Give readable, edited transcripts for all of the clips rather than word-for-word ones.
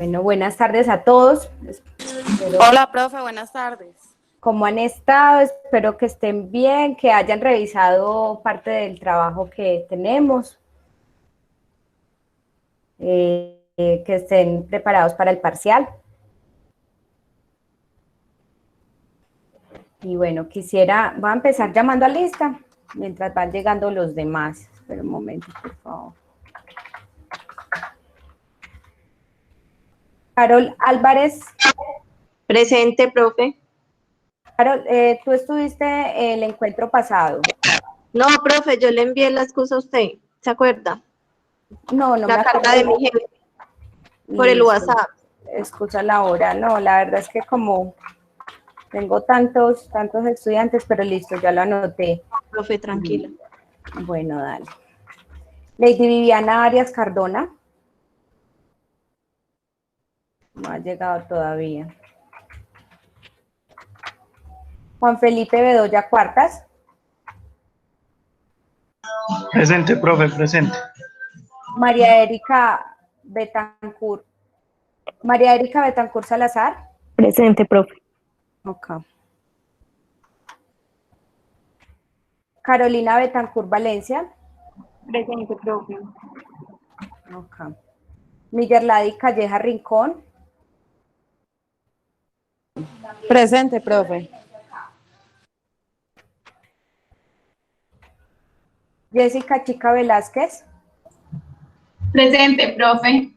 Bueno, buenas tardes a todos. Hola, profe, buenas tardes. ¿Cómo han estado? Espero que estén bien, que hayan revisado parte del trabajo que tenemos, que estén preparados para el parcial. Y bueno, voy a empezar llamando a lista mientras van llegando los demás. Espera un momento, por favor. Carol Álvarez. Presente, profe. Carol, tú estuviste el encuentro pasado. No, profe, yo le envié la excusa a usted, ¿se acuerda? No me La carta de mi jefe, por el WhatsApp. Excusa la hora. No, la verdad es que como tengo tantos estudiantes, pero listo, ya lo anoté. Profe, tranquila. Bueno, dale. Lady Viviana Arias Cardona. No ha llegado todavía. Juan Felipe Bedoya Cuartas. Presente, profe, presente. María Erika Betancourt. María Erika Betancourt Salazar. Presente, profe. Ok. Carolina Betancourt Valencia. Presente, profe. Ok. Miguel Ladi Calleja Rincón. Presente, profe. Jessica Chica Velázquez. Presente, profe.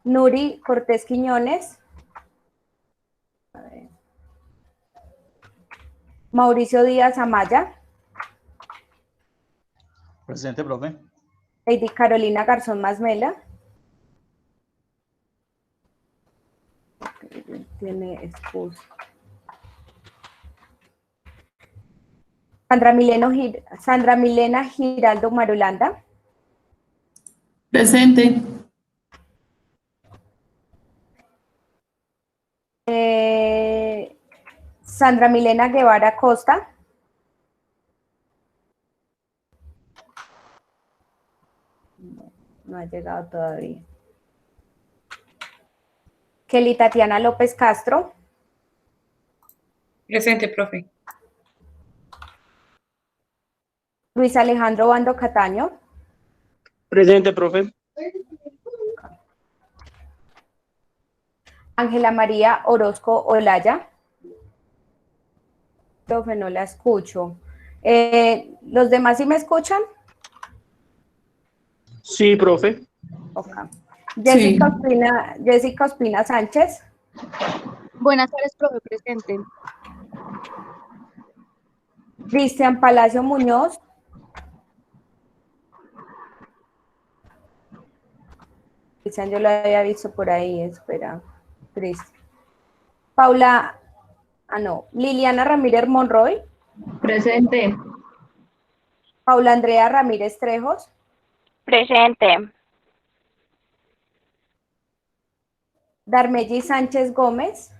Nuri Cortés Quiñones. Mauricio Díaz Amaya. Presente, profe. Lady Carolina Garzón Masmela. Tiene excusa. Sandra Milena Giraldo Marulanda. Presente. Sandra Milena Guevara Costa. No ha llegado todavía. Kelly Tatiana López Castro. Presente, profe. Luis Alejandro Bando Cataño. Presente, profe. Ángela María Orozco Olaya. Profe, no la escucho. ¿Los demás sí me escuchan? Sí, profe. Ok. Sí. Jessica Ospina Sánchez. Buenas tardes, profe. Presente. Cristian Palacio Muñoz. Cristian, yo lo había visto por ahí, espera. Cristian. Liliana Ramírez Monroy. Presente. Paula Andrea Ramírez Trejos. Presente. Darmelli Sánchez Gómez.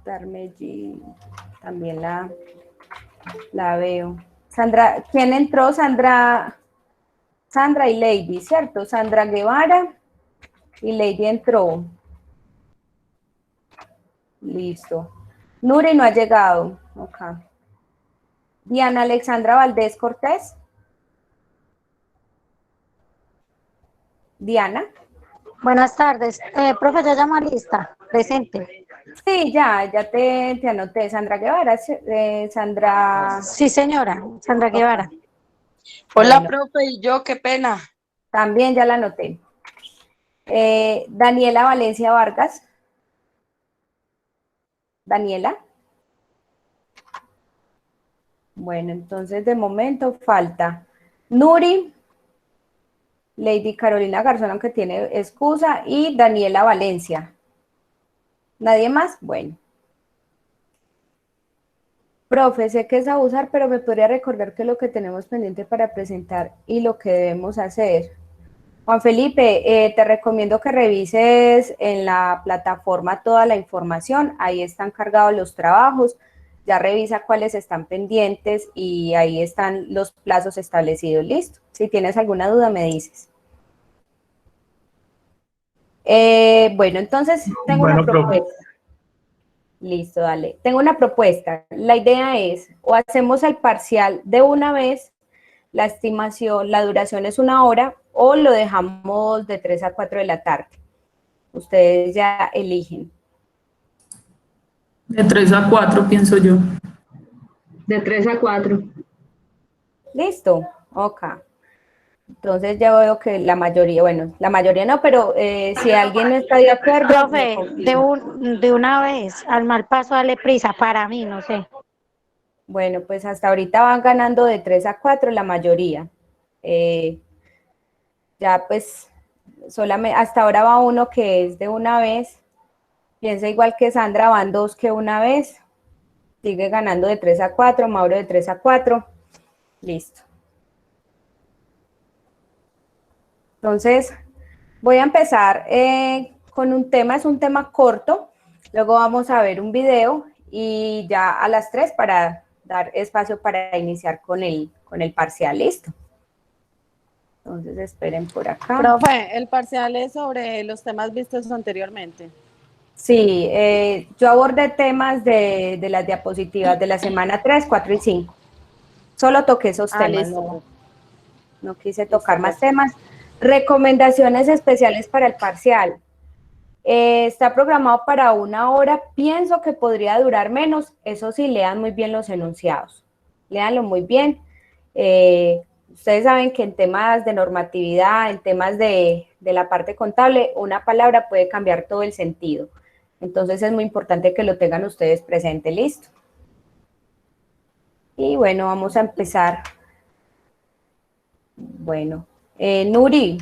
Darmelli, también la veo. Sandra, ¿quién entró? Sandra y Lady, ¿cierto? Sandra Guevara y Lady entró. Listo. Nuri no ha llegado. Ok. Diana Alexandra Valdés Cortés. Diana. Buenas tardes. Profe, ya llamo a lista. Presente. Sí, ya te anoté. Sandra Guevara, Sandra. Sí, señora. Sandra Guevara. Hola, Bueno, profe, y yo, qué pena. también ya la anoté. Daniela Valencia Vargas. Daniela. Bueno, entonces de momento falta Nuri, Lady Carolina Garzón, aunque tiene excusa, y Daniela Valencia. ¿Nadie más? Bueno. Profe, sé que es abusar, pero me podría recordar qué es lo que tenemos pendiente para presentar y lo que debemos hacer. Juan Felipe, te recomiendo que revises en la plataforma toda la información, ahí están cargados los trabajos, ya revisa cuáles están pendientes y ahí están los plazos establecidos, listo. Si tienes alguna duda me dices. Bueno, entonces tengo Bueno, una profe. propuesta. Listo, dale. Tengo una propuesta. La idea es, o hacemos el parcial de una vez, la estimación, la duración es 1 hora, o lo dejamos de 3 a 4 de la tarde. Ustedes ya eligen. De 3 a 4 pienso yo. De 3 a 4. ¿Listo? Ok. Entonces ya veo que la mayoría, bueno, la mayoría no, pero si alguien no está de acuerdo, me Profe, confirma. de una vez, al mal paso, dale prisa, para mí, no sé. Bueno, pues hasta ahorita van ganando de 3 a 4 la mayoría. Ya pues solamente hasta ahora va uno que es de una vez. Piensa igual que Sandra, van 2 que una vez. Sigue ganando de 3 a 4, Mauro de 3 a 4. Listo. Entonces, voy a empezar con un tema, es un tema corto. Luego vamos a ver un video y ya a las 3 para dar espacio para iniciar con el parcial. Listo. Entonces, esperen por acá. Profe, el parcial es sobre los temas vistos anteriormente. Sí, yo abordé temas de las diapositivas de la semana 3, 4 y 5. Solo toqué esos temas, Listo. no quise Listo, tocar más profe. temas. Recomendaciones especiales para el parcial. Está programado para 1 hora, pienso que podría durar menos, eso sí, lean muy bien los enunciados, léanlo muy bien. Ustedes saben que en temas de normatividad, en temas de la parte contable, una palabra puede cambiar todo el sentido. Entonces es muy importante que lo tengan ustedes presente, listo. Y bueno, vamos a empezar. Bueno, Nuri,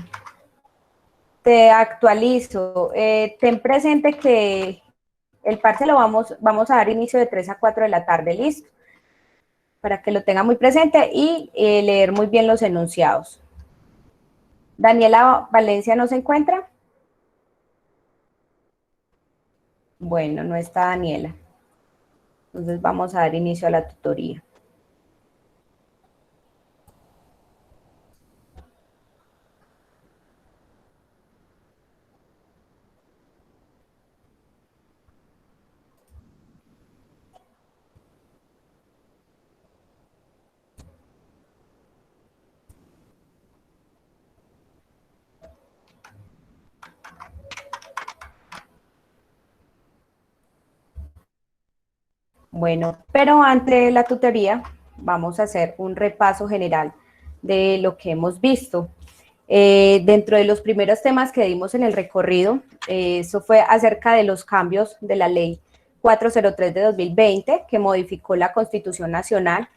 te actualizo. Ten presente que el parcial lo vamos a dar inicio de 3 a 4 de la tarde, listo. Para que lo tenga muy presente y leer muy bien los enunciados. Daniela Valencia no se encuentra. Bueno, no está Daniela. Entonces vamos a dar inicio a la tutoría. Bueno, pero antes de la tutoría vamos a hacer un repaso general de lo que hemos visto. Dentro de los primeros temas que dimos en el recorrido, eso fue acerca de los cambios de la ley 403 de 2020, que modificó la Constitución Nacional.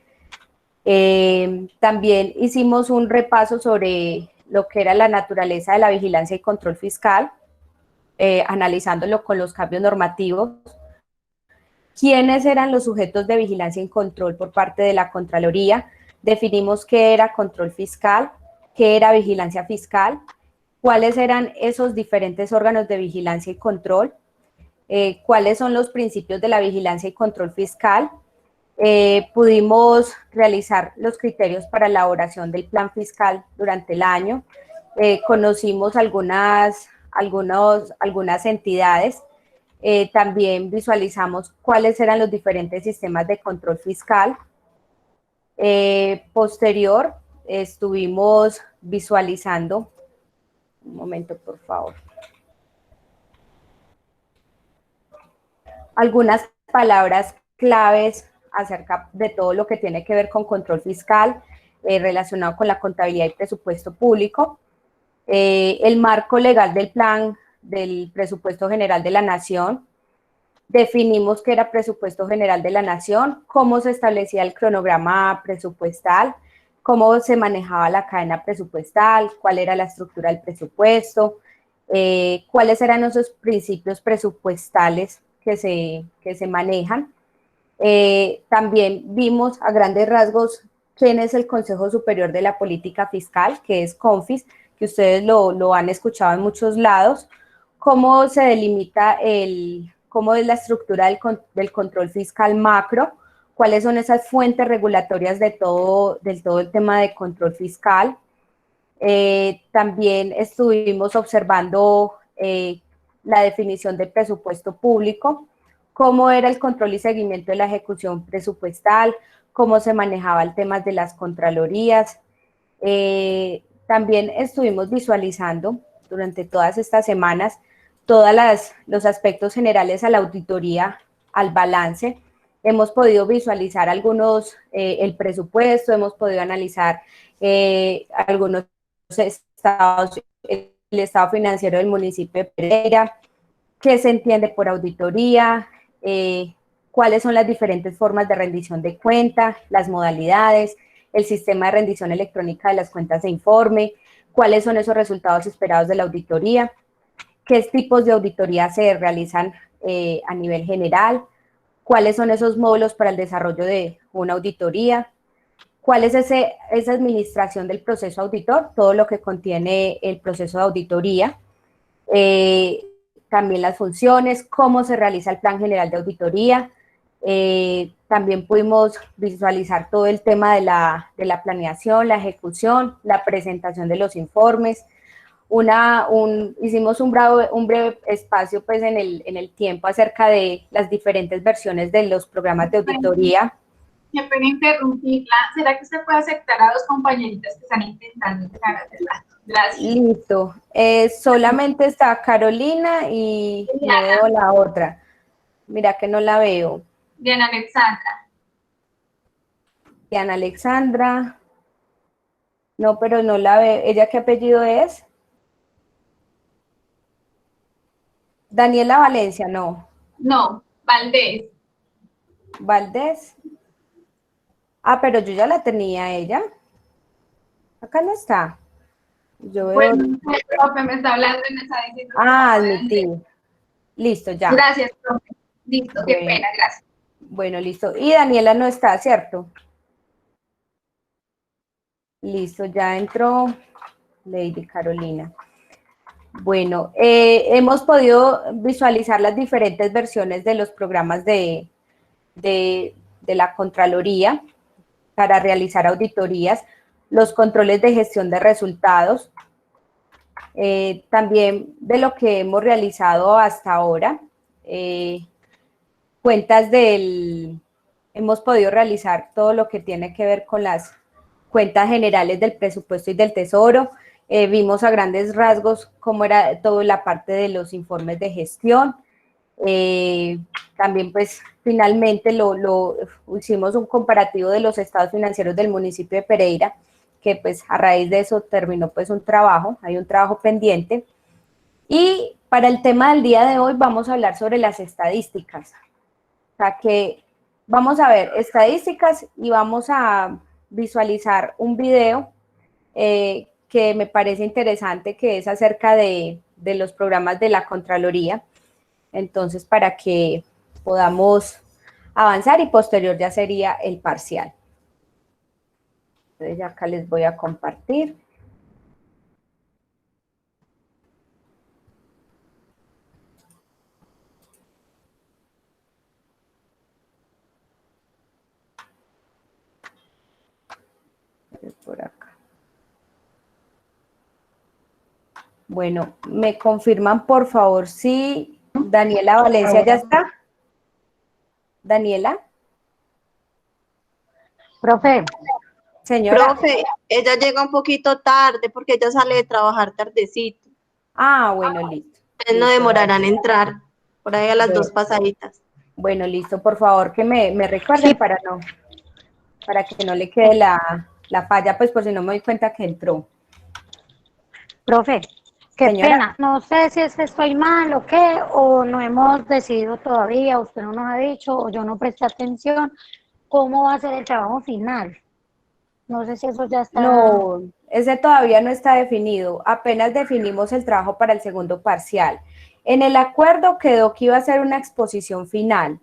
También hicimos un repaso sobre lo que era la naturaleza de la vigilancia y control fiscal, analizándolo con los cambios normativos. ¿Quiénes eran los sujetos de vigilancia y control por parte de la Contraloría? Definimos qué era control fiscal, qué era vigilancia fiscal, cuáles eran esos diferentes órganos de vigilancia y control, cuáles son los principios de la vigilancia y control fiscal. Pudimos realizar los criterios para la elaboración del plan fiscal durante el año. Conocimos algunas entidades. También visualizamos cuáles eran los diferentes sistemas de control fiscal. Posterior, estuvimos visualizando, un momento por favor, algunas palabras claves acerca de todo lo que tiene que ver con control fiscal, relacionado con la contabilidad y presupuesto público, el marco legal del plan del presupuesto general de la nación. Definimos qué era presupuesto general de la nación, cómo se establecía el cronograma presupuestal, cómo se manejaba la cadena presupuestal, cuál era la estructura del presupuesto, cuáles eran esos principios presupuestales que se manejan. También vimos a grandes rasgos quién es el Consejo Superior de la Política Fiscal, que es CONFIS, que ustedes lo han escuchado en muchos lados, cómo se delimita cómo es la estructura del control fiscal macro, cuáles son esas fuentes regulatorias del todo el tema de control fiscal. También estuvimos observando la definición del presupuesto público, cómo era el control y seguimiento de la ejecución presupuestal, cómo se manejaba el tema de las contralorías. También estuvimos visualizando durante todas estas semanas todos los aspectos generales a la auditoría, al balance. Hemos podido visualizar algunos, el presupuesto, hemos podido analizar algunos estados, el estado financiero del municipio de Pereira, qué se entiende por auditoría, cuáles son las diferentes formas de rendición de cuenta, las modalidades, el sistema de rendición electrónica de las cuentas de informe, cuáles son esos resultados esperados de la auditoría, qué tipos de auditoría se realizan a nivel general, cuáles son esos módulos para el desarrollo de una auditoría, cuál es esa administración del proceso auditor, todo lo que contiene el proceso de auditoría, también las funciones, cómo se realiza el plan general de auditoría. También pudimos visualizar todo el tema de la planeación, la ejecución, la presentación de los informes. Hicimos un breve espacio pues, en el tiempo acerca de las diferentes versiones de los programas de auditoría. Me puede interrumpirla. ¿Será que usted puede aceptar a dos compañeritas que están intentando entrar a rato? Gracias. Listo. Solamente está Carolina y no veo la otra. Mira que no la veo. Diana Alexandra. Diana Alexandra. No, pero no la veo. ¿Ella qué apellido es? Daniela Valencia, no. No, Valdés. Valdés. Ah, pero yo ya la tenía ella. Acá no está. Yo veo... Bueno, el profe me está hablando y me está diciendo... admití. Listo, ya. Gracias, profe. Listo, qué Bueno. pena, gracias. Bueno, listo. Y Daniela no está, ¿cierto? Listo, ya entró Lady Carolina. Bueno, hemos podido visualizar las diferentes versiones de los programas de la Contraloría para realizar auditorías, los controles de gestión de resultados, también de lo que hemos realizado hasta ahora, hemos podido realizar todo lo que tiene que ver con las cuentas generales del presupuesto y del tesoro. Vimos a grandes rasgos cómo era toda la parte de los informes de gestión. También pues finalmente hicimos un comparativo de los estados financieros del municipio de Pereira, que pues a raíz de eso terminó pues hay un trabajo pendiente. Y para el tema del día de hoy vamos a hablar sobre las estadísticas. O sea que vamos a ver estadísticas y vamos a visualizar un video que me parece interesante, que es acerca de los programas de la Contraloría. Entonces, para que podamos avanzar y posterior ya sería el parcial. Entonces, ya acá les voy a compartir. Por acá. Bueno, ¿me confirman por favor si Daniela Valencia ya está? ¿Daniela? Profe, Señora. Profe, ella llega un poquito tarde porque ella sale de trabajar tardecito. Ah, bueno, listo. Ustedes no demorarán en entrar, por ahí a las 2 pasaditas. Bueno, listo, por favor que me recuerden Sí. para que no le quede la falla, pues por si no me doy cuenta que entró. profe, qué Señora. pena. No sé si es que estoy mal o qué, o no hemos decidido todavía, usted no nos ha dicho, o yo no presté atención, cómo va a ser el trabajo final. No sé si eso ya está... No, ese todavía no está definido, apenas definimos el trabajo para el segundo parcial. En el acuerdo quedó que iba a ser una exposición final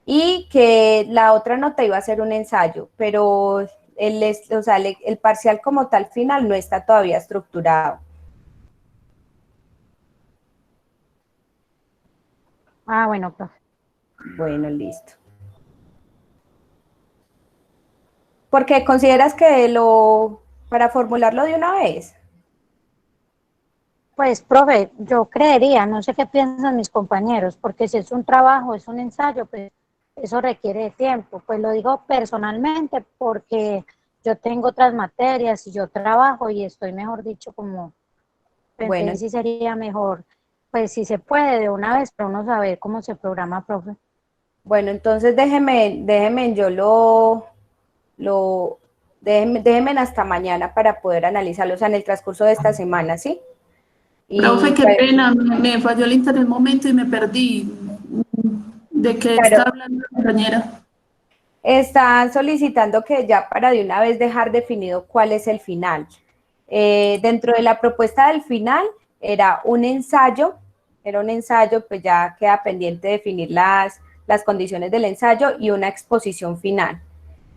y que la otra nota iba a ser un ensayo, pero el parcial como tal final no está todavía estructurado. Ah, bueno, profe. Bueno, listo. Porque consideras que para formularlo de una vez. Pues, profe, yo creería, no sé qué piensan mis compañeros, porque si es un trabajo, es un ensayo, pues eso requiere de tiempo. Pues lo digo personalmente porque yo tengo otras materias y yo trabajo y estoy, mejor dicho, como, Bueno, entonces sí sería mejor, pues si se puede de una vez, pero uno saber cómo se programa, profe. bueno, entonces déjeme, yo déjeme hasta mañana para poder analizarlo, o sea, en el transcurso de esta semana, ¿sí? Profe, Y qué pues, pena, me falló el internet un momento y me perdí. ¿De qué está claro, hablando la compañera? están solicitando que ya para de una vez dejar definido cuál es el final. Dentro de la propuesta del final era un ensayo, pues ya queda pendiente definir las condiciones del ensayo y una exposición final.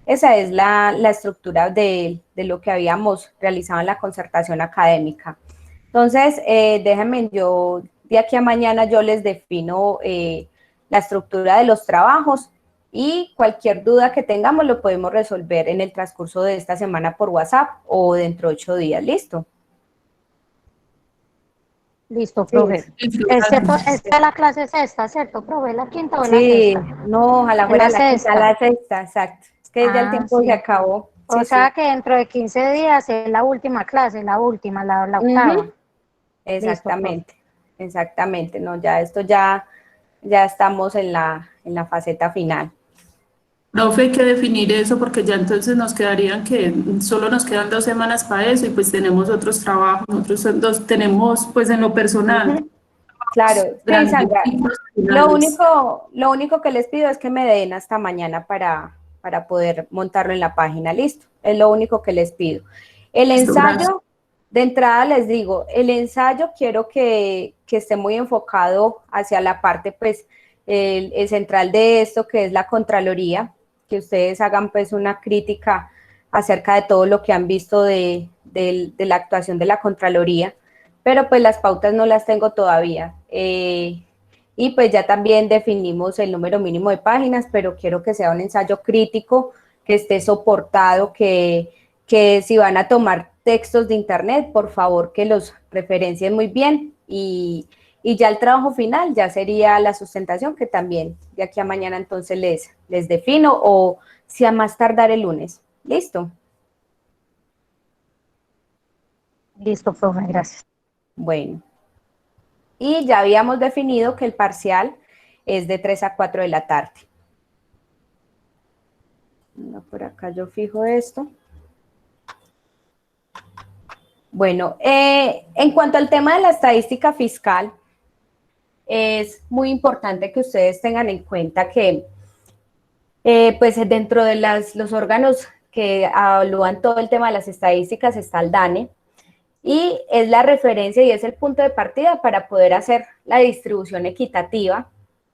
Esa es la estructura de lo que habíamos realizado en la concertación académica. Entonces, déjenme yo, de aquí a mañana yo les defino la estructura de los trabajos y cualquier duda que tengamos lo podemos resolver en el transcurso de esta semana por WhatsApp o dentro de 8 días. ¿Listo? Listo, Sí, profe. Listo, Es cierto, gracias. la clase es esta, ¿cierto, profe? ¿La quinta o la sí, sexta? no, ojalá Es fuera la la quinta, sexta. la sexta, exacto. Es que ya el Ah, tiempo se sí. acabó. O Sí, sí. sea que dentro de 15 días es la última clase, la última, la octava. Ujú. Listo, profe. Exactamente, exactamente, no, ya esto ya estamos en la faceta final. Profe, hay que definir eso porque ya entonces nos quedarían que solo nos quedan 2 semanas para eso y pues tenemos otros trabajos, nosotros tenemos pues en lo personal Ujú. Claro, sí, grandes Sandra. y profesionales. Lo único que les pido es que me den hasta mañana para poder montarlo en la página, listo. Es lo único que les pido. El Listo, gracias. ensayo, de entrada les digo, el ensayo quiero que esté muy enfocado hacia la parte, pues, el central de esto, que es la Contraloría, que ustedes hagan, pues, una crítica acerca de todo lo que han visto de la actuación de la Contraloría, pero pues las pautas no las tengo todavía. Y pues ya también definimos el número mínimo de páginas, pero quiero que sea un ensayo crítico, que esté soportado, que si van a tomar textos de internet, por favor que los referencien muy bien y ya el trabajo final ya sería la sustentación, que también de aquí a mañana entonces les defino, o si a más tardar el lunes. ¿Listo? Listo, profe, gracias. Bueno. Y ya habíamos definido que el parcial es de 3 a 4 de la tarde. Por acá yo fijo esto. Bueno, en cuanto al tema de la estadística fiscal, es muy importante que ustedes tengan en cuenta que pues dentro de los órganos que evalúan todo el tema de las estadísticas está el DANE, y es la referencia y es el punto de partida para poder hacer la distribución equitativa.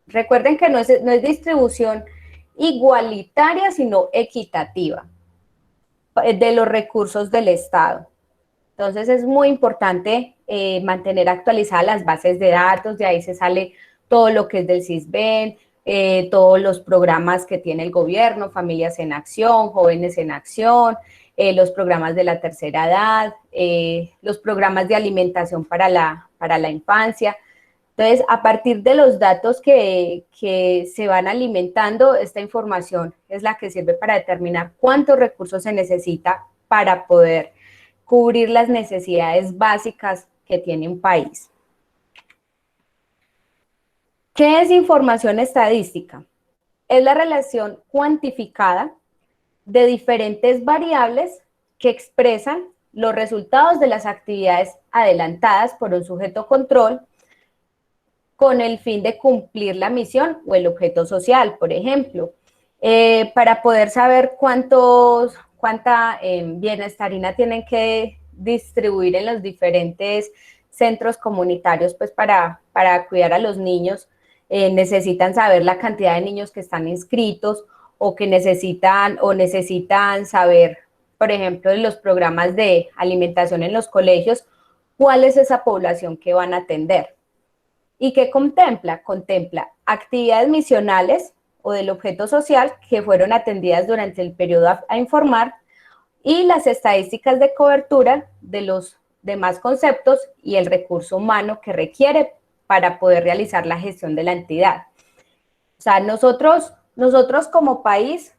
Recuerden que no es distribución igualitaria, sino equitativa de los recursos del Estado. Entonces es muy importante mantener actualizadas las bases de datos, de ahí se sale todo lo que es del CISBEN, todos los programas que tiene el gobierno, Familias en Acción, Jóvenes en Acción, los programas de la tercera edad, los programas de alimentación para la infancia. Entonces, a partir de los datos que se van alimentando, esta información es la que sirve para determinar cuántos recursos se necesita para poder cubrir las necesidades básicas que tiene un país. ¿Qué es información estadística? Es la relación cuantificada de diferentes variables que expresan los resultados de las actividades adelantadas por un sujeto control con el fin de cumplir la misión o el objeto social, por ejemplo, para poder saber cuánta bienestarina tienen que distribuir en los diferentes centros comunitarios, pues para cuidar a los niños, necesitan saber la cantidad de niños que están inscritos o que necesitan saber, por ejemplo, en los programas de alimentación en los colegios, cuál es esa población que van a atender. ¿Y qué contempla? Contempla actividades misionales o del objeto social que fueron atendidas durante el periodo a informar y las estadísticas de cobertura de los demás conceptos y el recurso humano que requiere para poder realizar la gestión de la entidad. O sea, nosotros como país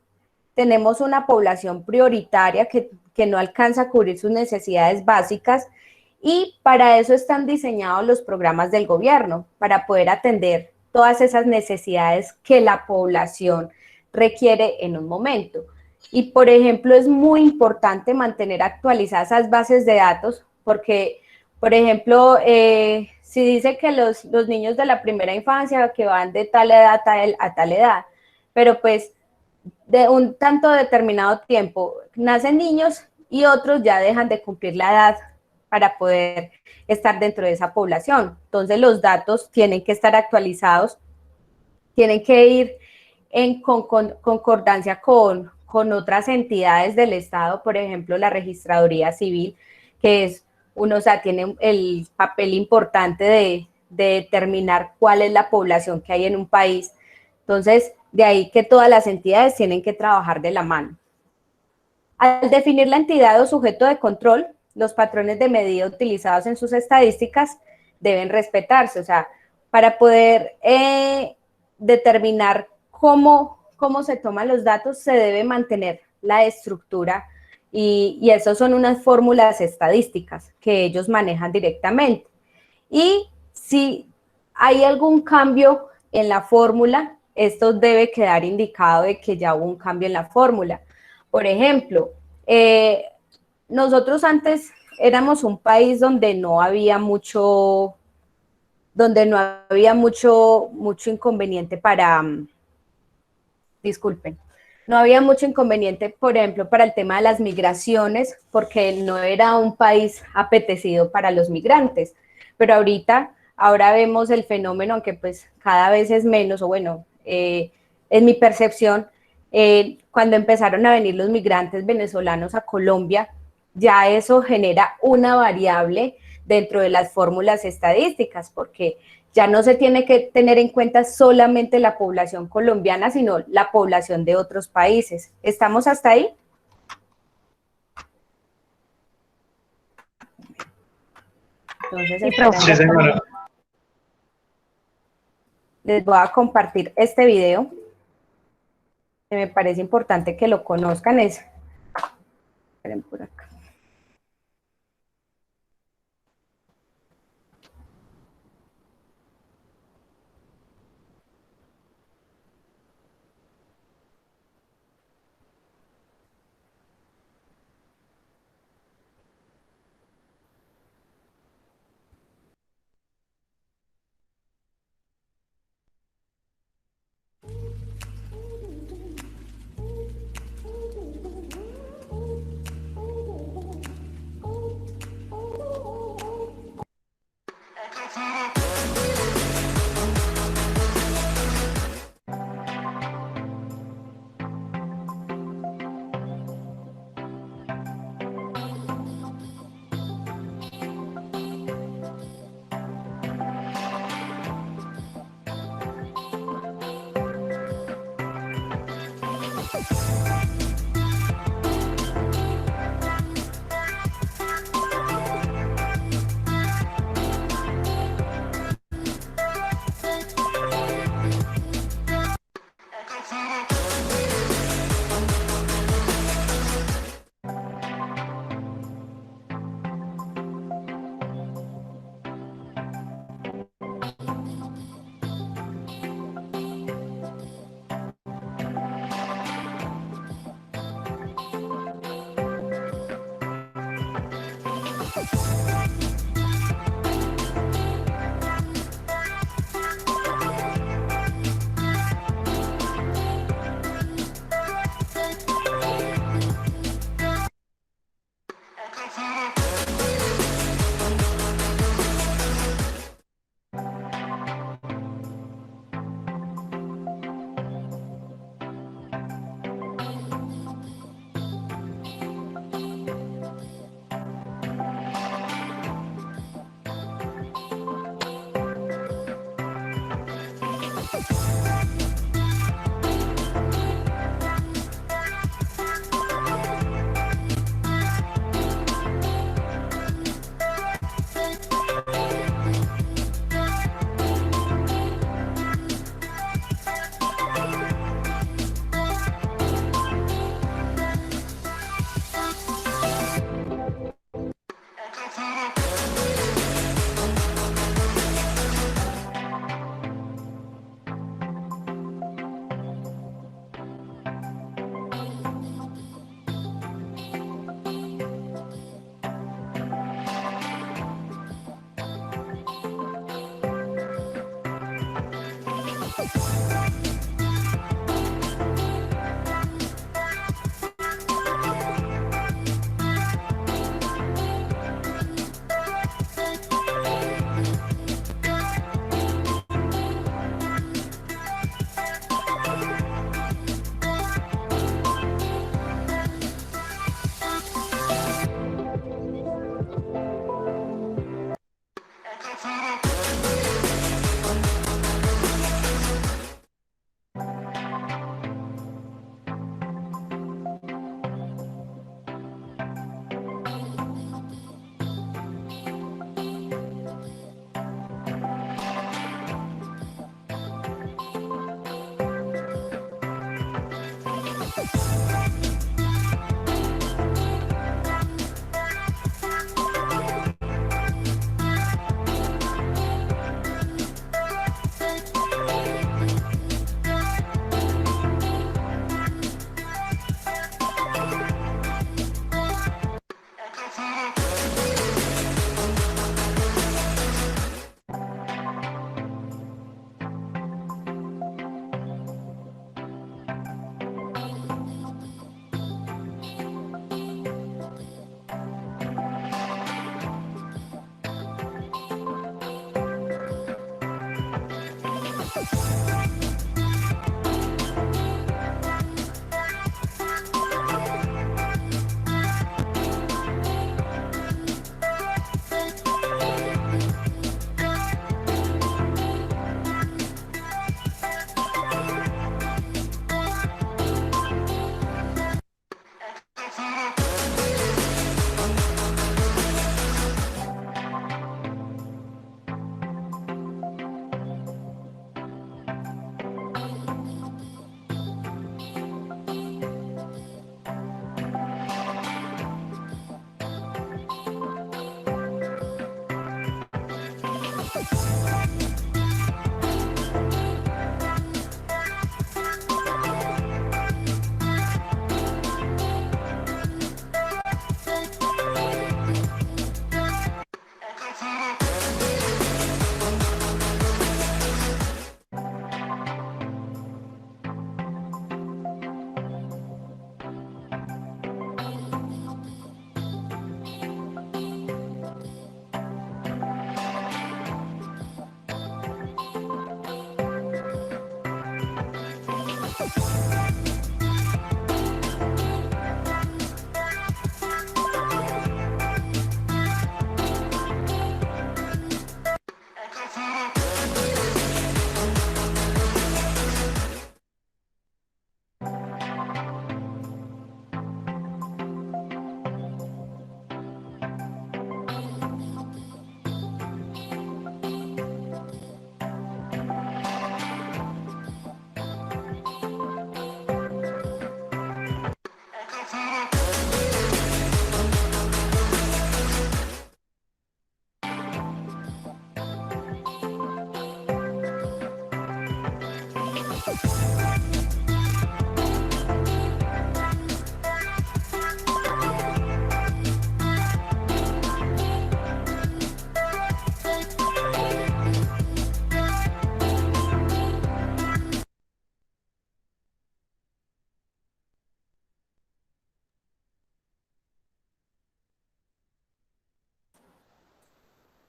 tenemos una población prioritaria que no alcanza a cubrir sus necesidades básicas, y para eso están diseñados los programas del gobierno, para poder atender todas esas necesidades que la población requiere en un momento. Y, por ejemplo, es muy importante mantener actualizadas esas bases de datos, porque, por ejemplo, si dice que los niños de la primera infancia que van de tal edad a tal edad, pero pues de un tanto determinado tiempo nacen niños y otros ya dejan de cumplir la edad para poder estar dentro de esa población. Entonces los datos tienen que estar actualizados, tienen que ir en concordancia con otras entidades del Estado, por ejemplo la Registraduría Civil, que es tiene el papel importante de determinar cuál es la población que hay en un país. Entonces, de ahí que todas las entidades tienen que trabajar de la mano. Al definir la entidad o sujeto de control, los patrones de medida utilizados en sus estadísticas deben respetarse. O sea, para poder determinar cómo se toman los datos, se debe mantener la estructura y eso son unas fórmulas estadísticas que ellos manejan directamente. Y si hay algún cambio en la fórmula, esto debe quedar indicado de que ya hubo un cambio en la fórmula. Por ejemplo, nosotros antes éramos un país donde no había mucho inconveniente no había mucho inconveniente, por ejemplo, para el tema de las migraciones, porque no era un país apetecido para los migrantes, pero ahora vemos el fenómeno, aunque pues cada vez es menos, o bueno, en mi percepción, cuando empezaron a venir los migrantes venezolanos a Colombia, ya eso genera una variable dentro de las fórmulas estadísticas, porque ya no se tiene que tener en cuenta solamente la población colombiana, sino la población de otros países. ¿Estamos hasta ahí? Entonces, Sí, señora. les voy a compartir este video, que me parece importante que lo conozcan. Esperen por acá.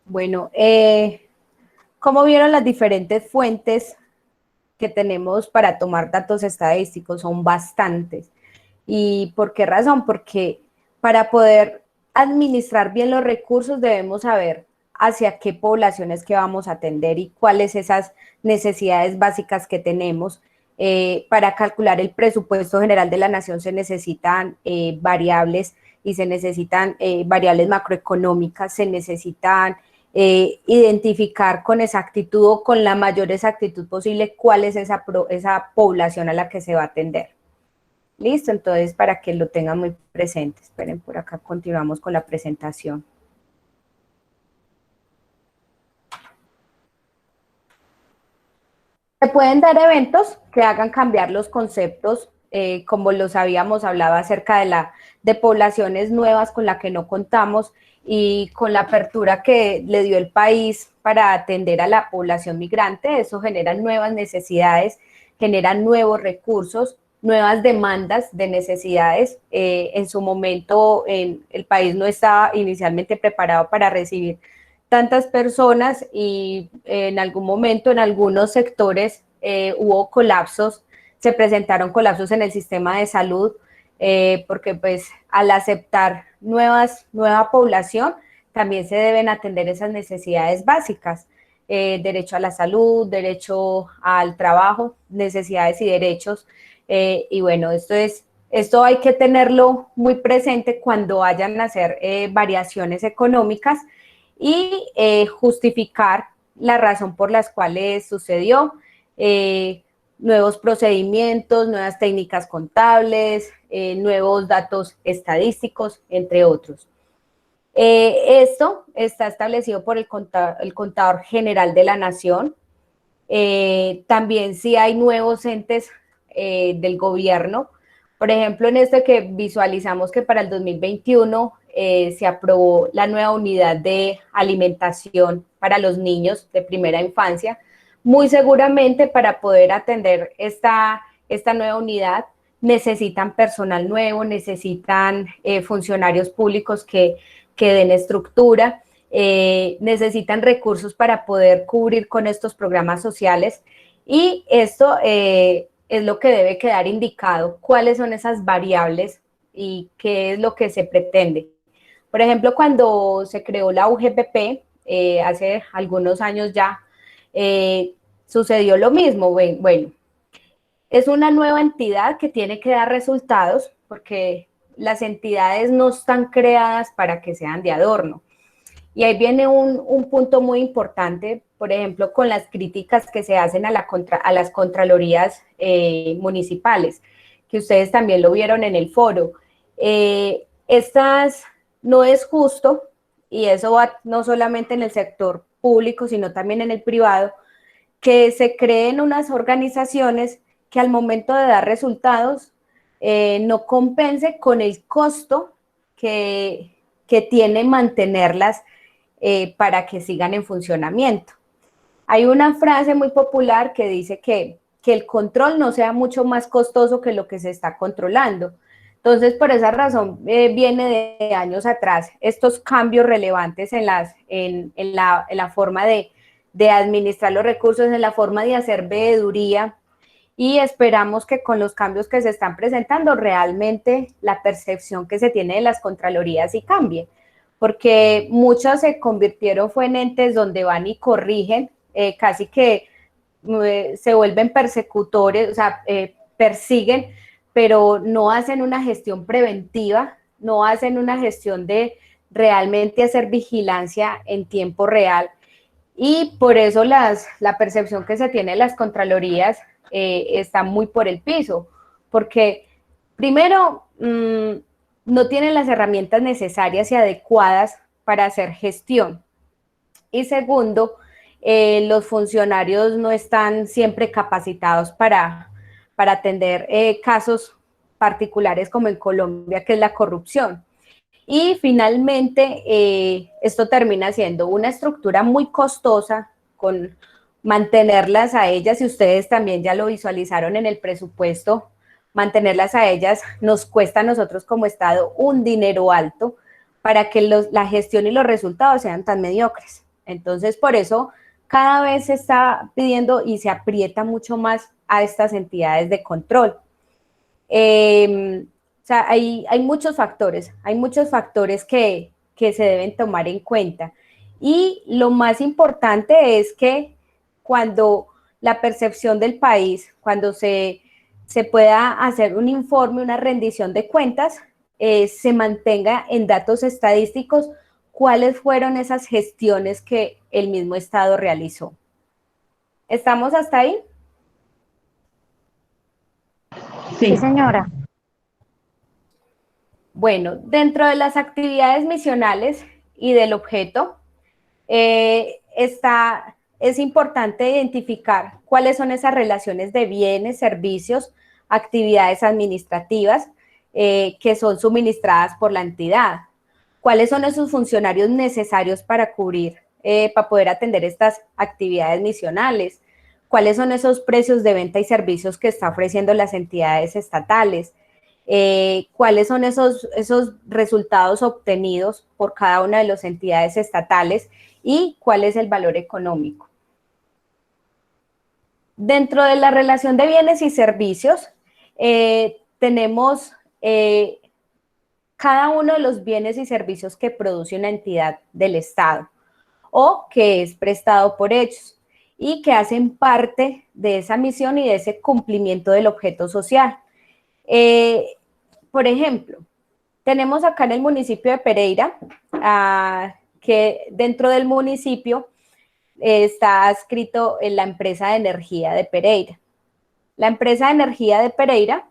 Bueno, ¿cómo vieron las diferentes fuentes que tenemos para tomar datos estadísticos? Son bastantes. ¿Y por qué razón? Porque para poder administrar bien los recursos debemos saber hacia qué poblaciones que vamos a atender y cuáles esas necesidades básicas que tenemos. Para calcular el presupuesto general de la nación se necesitan variables y se necesitan variables macroeconómicas, se necesitan identificar con exactitud o con la mayor exactitud posible cuál es esa población a la que se va a atender. Listo, entonces para que lo tengan muy presente. Esperen, por acá continuamos con la presentación. Se pueden dar eventos que hagan cambiar los conceptos como los habíamos hablado acerca de poblaciones nuevas con las que no contamos y con la apertura que le dio el país para atender a la población migrante, eso genera nuevas necesidades, genera nuevos recursos, nuevas demandas de necesidades. En su momento el país no estaba inicialmente preparado para recibir tantas personas y en algún momento en algunos sectores hubo colapsos, se presentaron colapsos en el sistema de salud, porque pues al aceptar nueva población también se deben atender esas necesidades básicas, derecho a la salud, derecho al trabajo, necesidades y derechos, y bueno, esto hay que tenerlo muy presente cuando vayan a hacer variaciones económicas y justificar la razón por las cuales sucedió, nuevos procedimientos, nuevas técnicas contables, nuevos datos estadísticos, entre otros. Esto está establecido por el Contador General de la Nación. También sí hay nuevos entes del gobierno. Por ejemplo, en este que visualizamos que para el 2021 se aprobó la nueva unidad de alimentación para los niños de primera infancia. Muy seguramente para poder atender esta nueva unidad necesitan personal nuevo, necesitan funcionarios públicos que den estructura, necesitan recursos para poder cubrir con estos programas sociales y esto es lo que debe quedar indicado, cuáles son esas variables y qué es lo que se pretende. Por ejemplo, cuando se creó la UGPP, hace algunos años ya, sucedió lo mismo. Bueno, es una nueva entidad que tiene que dar resultados porque las entidades no están creadas para que sean de adorno. Y ahí viene un punto muy importante, por ejemplo, con las críticas que se hacen a las contralorías municipales, que ustedes también lo vieron en el foro. No es justo, y eso va no solamente en el sector público, sino también en el privado, que se creen unas organizaciones que al momento de dar resultados no compense con el costo que tiene mantenerlas para que sigan en funcionamiento. Hay una frase muy popular que dice que el control no sea mucho más costoso que lo que se está controlando. Entonces, por esa razón, viene de años atrás estos cambios relevantes en la forma de administrar los recursos, en la forma de hacer veeduría, y esperamos que con los cambios que se están presentando, realmente la percepción que se tiene de las contralorías sí cambie, porque muchas se convirtieron en entes donde van y corrigen, casi que se vuelven persecutores, o sea, persiguen, pero no hacen una gestión preventiva, no hacen una gestión de realmente hacer vigilancia en tiempo real, y por eso la percepción que se tiene de las contralorías está muy por el piso, porque primero no tienen las herramientas necesarias y adecuadas para hacer gestión, y segundo, los funcionarios no están siempre capacitados para atender casos particulares como en Colombia, que es la corrupción. Y finalmente, esto termina siendo una estructura muy costosa con mantenerlas a ellas, y ustedes también ya lo visualizaron en el presupuesto, mantenerlas a ellas nos cuesta a nosotros como Estado un dinero alto para que la gestión y los resultados sean tan mediocres. Entonces, por eso cada vez se está pidiendo y se aprieta mucho más a estas entidades de control. O sea, hay muchos factores que se deben tomar en cuenta. Y lo más importante es que cuando la percepción del país, cuando se pueda hacer un informe, una rendición de cuentas, se mantenga en datos estadísticos cuáles fueron esas gestiones que el mismo Estado realizó. ¿Estamos hasta ahí? Sí, señora. Bueno, dentro de las actividades misionales y del objeto, es importante identificar cuáles son esas relaciones de bienes, servicios, actividades administrativas que son suministradas por la entidad. ¿Cuáles son esos funcionarios necesarios para cubrir, para poder atender estas actividades misionales? ¿Cuáles son esos precios de venta y servicios que está ofreciendo las entidades estatales? ¿Cuáles son esos resultados obtenidos por cada una de las entidades estatales y cuál es el valor económico? Dentro de la relación de bienes y servicios, tenemos cada uno de los bienes y servicios que produce una entidad del Estado o que es prestado por ellos y que hacen parte de esa misión y de ese cumplimiento del objeto social. Por ejemplo, tenemos acá en el municipio de Pereira, que dentro del municipio está adscrito en la empresa de energía de Pereira. La empresa de energía de Pereira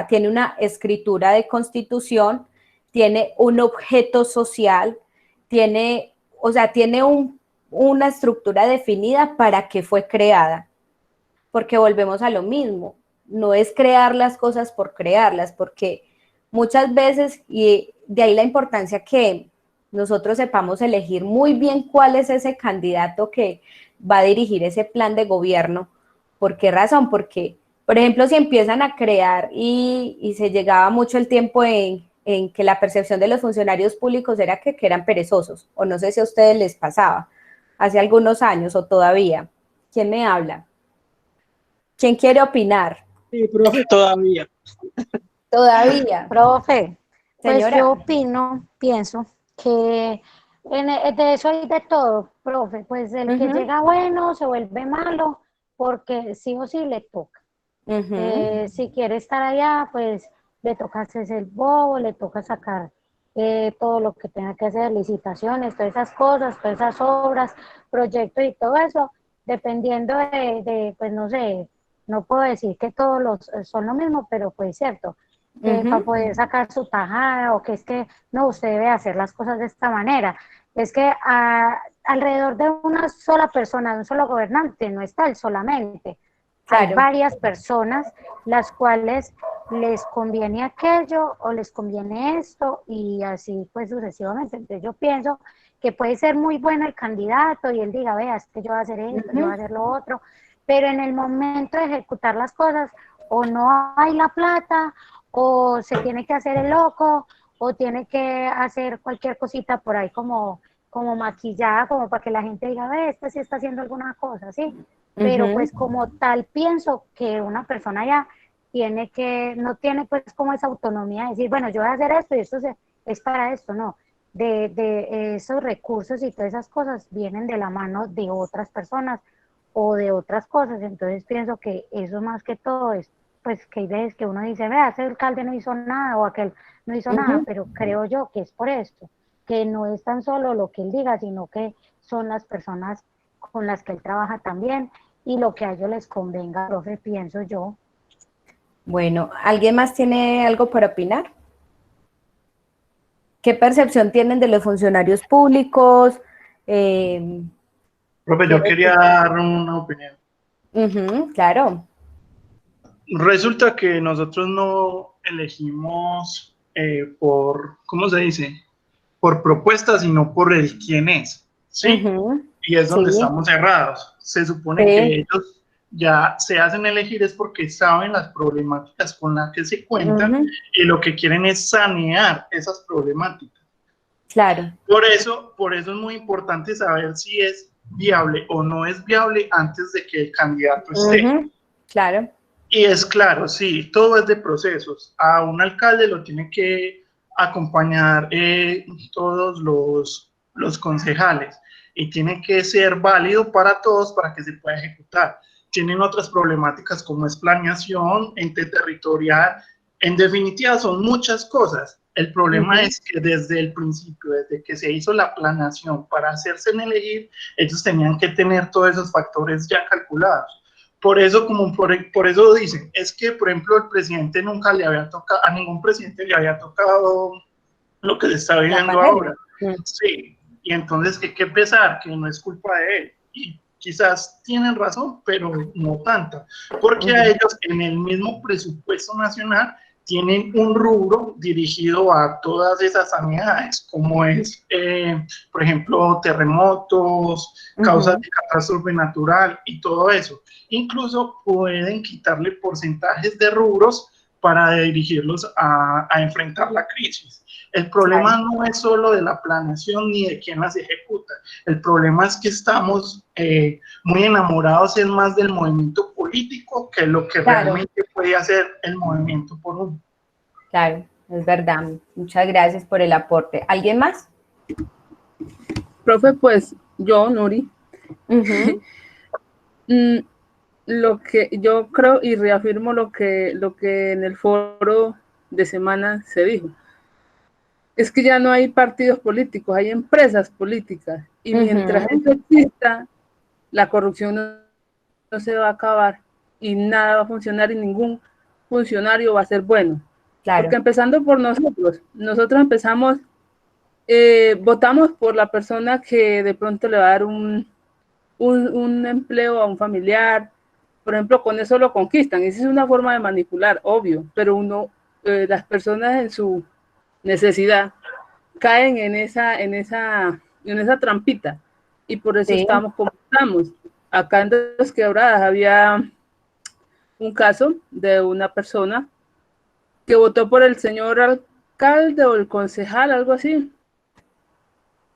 tiene una escritura de constitución, tiene un objeto social, tiene una estructura definida para qué fue creada. Porque volvemos a lo mismo, no es crear las cosas por crearlas, porque muchas veces, y de ahí la importancia que nosotros sepamos elegir muy bien cuál es ese candidato que va a dirigir ese plan de gobierno. ¿Por qué razón? Porque, por ejemplo, si empiezan a crear y se llegaba mucho el tiempo en que la percepción de los funcionarios públicos era que eran perezosos, o no sé si a ustedes les pasaba, hace algunos años o todavía. ¿Quién me habla? ¿Quién quiere opinar? Sí, profe, todavía. Todavía. Profe, pues Señora. yo pienso que de eso hay de todo, profe, pues el que llega bueno se vuelve malo porque sí o sí le toca. Si quiere estar allá, pues le toca hacerse el bobo, le toca sacar todo lo que tenga que hacer, licitaciones, todas esas cosas, todas esas obras, proyectos y todo eso, dependiendo pues no sé, no puedo decir que todos son lo mismo, pero pues cierto, para poder sacar su tajada o que es que no, usted debe hacer las cosas de esta manera. Es que alrededor de una sola persona, de un solo gobernante, no está él solamente. Claro. Hay varias personas las cuales les conviene aquello o les conviene esto y así pues sucesivamente. Entonces yo pienso que puede ser muy bueno el candidato y él diga, vea, es que yo voy a hacer esto, yo voy a hacer lo otro, pero en el momento de ejecutar las cosas o no hay la plata o se tiene que hacer el loco o tiene que hacer cualquier cosita por ahí como maquillada, como para que la gente diga, ve, este sí está haciendo alguna cosa, ¿sí? Pero pues como tal pienso que una persona ya no tiene pues como esa autonomía de decir, bueno, yo voy a hacer esto y esto es para esto, no. De esos recursos y todas esas cosas vienen de la mano de otras personas o de otras cosas, entonces pienso que eso más que todo es pues que hay veces que uno dice, vea, ese alcalde no hizo nada o aquel no hizo nada, pero creo yo que es por esto, que no es tan solo lo que él diga, sino que son las personas con las que él trabaja también y lo que a ellos les convenga, profe, pienso yo. Bueno, ¿alguien más tiene algo para opinar? ¿Qué percepción tienen de los funcionarios públicos? Profe, yo quería dar una opinión. Claro. Resulta que nosotros no elegimos por, ¿cómo se dice? Por propuesta, sino por el quién es, ¿sí? Y es donde estamos errados. Se supone que ellos ya se hacen elegir es porque saben las problemáticas con las que se cuentan y lo que quieren es sanear esas problemáticas. Claro. Por eso es muy importante saber si es viable o no es viable antes de que el candidato esté. Claro. Y es claro, sí, todo es de procesos. A un alcalde lo tiene que acompañar todos los concejales y tiene que ser válido para todos para que se pueda ejecutar. Tienen otras problemáticas como es planeación, ente territorial, en definitiva son muchas cosas. El problema es que desde el principio, desde que se hizo la planeación para hacerse elegir, ellos tenían que tener todos esos factores ya calculados. Por eso, por eso dicen, es que, por ejemplo, el presidente nunca le había tocado, a ningún presidente le había tocado lo que se está viviendo ahora. Sí, y entonces hay que pensar que no es culpa de él. Y quizás tienen razón, pero no tanta, porque a ellos en el mismo presupuesto nacional tienen un rubro dirigido a todas esas sanidades, como es, por ejemplo, terremotos, causas de catástrofe natural y todo eso. Incluso pueden quitarle porcentajes de rubros para dirigirlos a enfrentar la crisis. El problema no es solo de la planeación ni de quién las ejecuta. El problema es que estamos muy enamorados es más del movimiento político que lo que realmente puede hacer el movimiento por uno. Claro, es verdad. Muchas gracias por el aporte. ¿Alguien más? Profe, pues yo, Nuri, lo que yo creo y reafirmo lo que en el foro de semana se dijo. Es que ya no hay partidos políticos, hay empresas políticas. Y mientras eso exista, la corrupción no se va a acabar y nada va a funcionar y ningún funcionario va a ser bueno. Claro. Porque empezando por nosotros empezamos, votamos por la persona que de pronto le va a dar un empleo a un familiar, por ejemplo, con eso lo conquistan. Esa es una forma de manipular, obvio, pero las personas en su necesidad caen en esa trampita y por eso estamos como estamos. Acá en Dos Quebradas había un caso de una persona que votó por el señor alcalde o el concejal, algo así,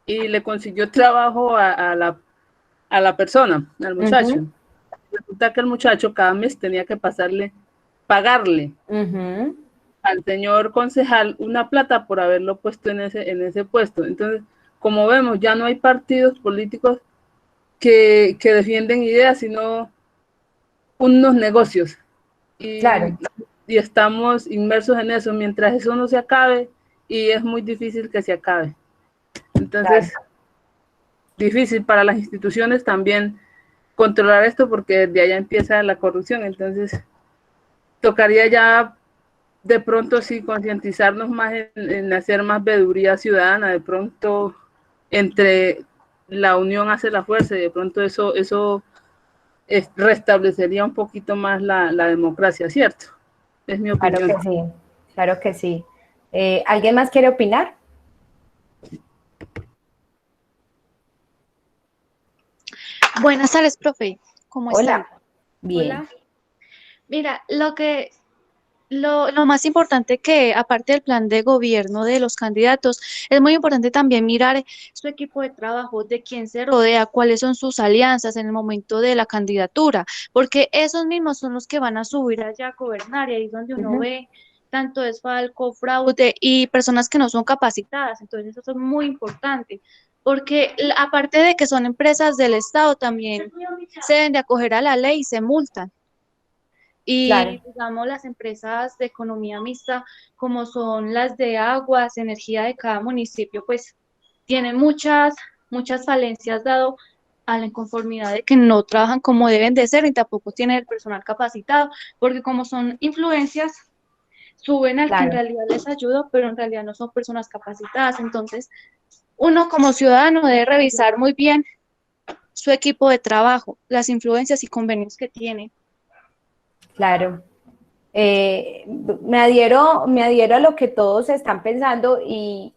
y le consiguió trabajo a la persona, al muchacho. Resulta que el muchacho cada mes tenía que pagarle al señor concejal una plata por haberlo puesto en ese puesto. Entonces, como vemos, ya no hay partidos políticos que defienden ideas, sino unos negocios. Y estamos inmersos en eso, mientras eso no se acabe, y es muy difícil que se acabe. Entonces, difícil para las instituciones también controlar esto, porque de allá empieza la corrupción. Entonces, tocaría ya de pronto sí concientizarnos más en hacer más veeduría ciudadana, de pronto entre la unión hace la fuerza, y de pronto eso restablecería un poquito más la democracia, ¿cierto? Es mi opinión. Claro que sí. ¿Alguien más quiere opinar? Buenas tardes, profe. ¿Cómo están? Hola. Bien. Hola. Mira, lo más importante que, aparte del plan de gobierno de los candidatos, es muy importante también mirar su equipo de trabajo, de quién se rodea, cuáles son sus alianzas en el momento de la candidatura, porque esos mismos son los que van a subir allá a gobernar, y ahí es donde uno ve tanto desfalco, fraude y personas que no son capacitadas. Entonces eso es muy importante, porque aparte de que son empresas del Estado, también se deben de acoger a la ley y se multan. Y digamos, las empresas de economía mixta, como son las de aguas, energía de cada municipio, pues tienen muchas falencias dado a la inconformidad de que no trabajan como deben de ser y tampoco tienen el personal capacitado, porque como son influencias, suben al que en realidad les ayuda, pero en realidad no son personas capacitadas. Entonces, uno como ciudadano debe revisar muy bien su equipo de trabajo, las influencias y convenios que tiene. Claro. Me adhiero a lo que todos están pensando y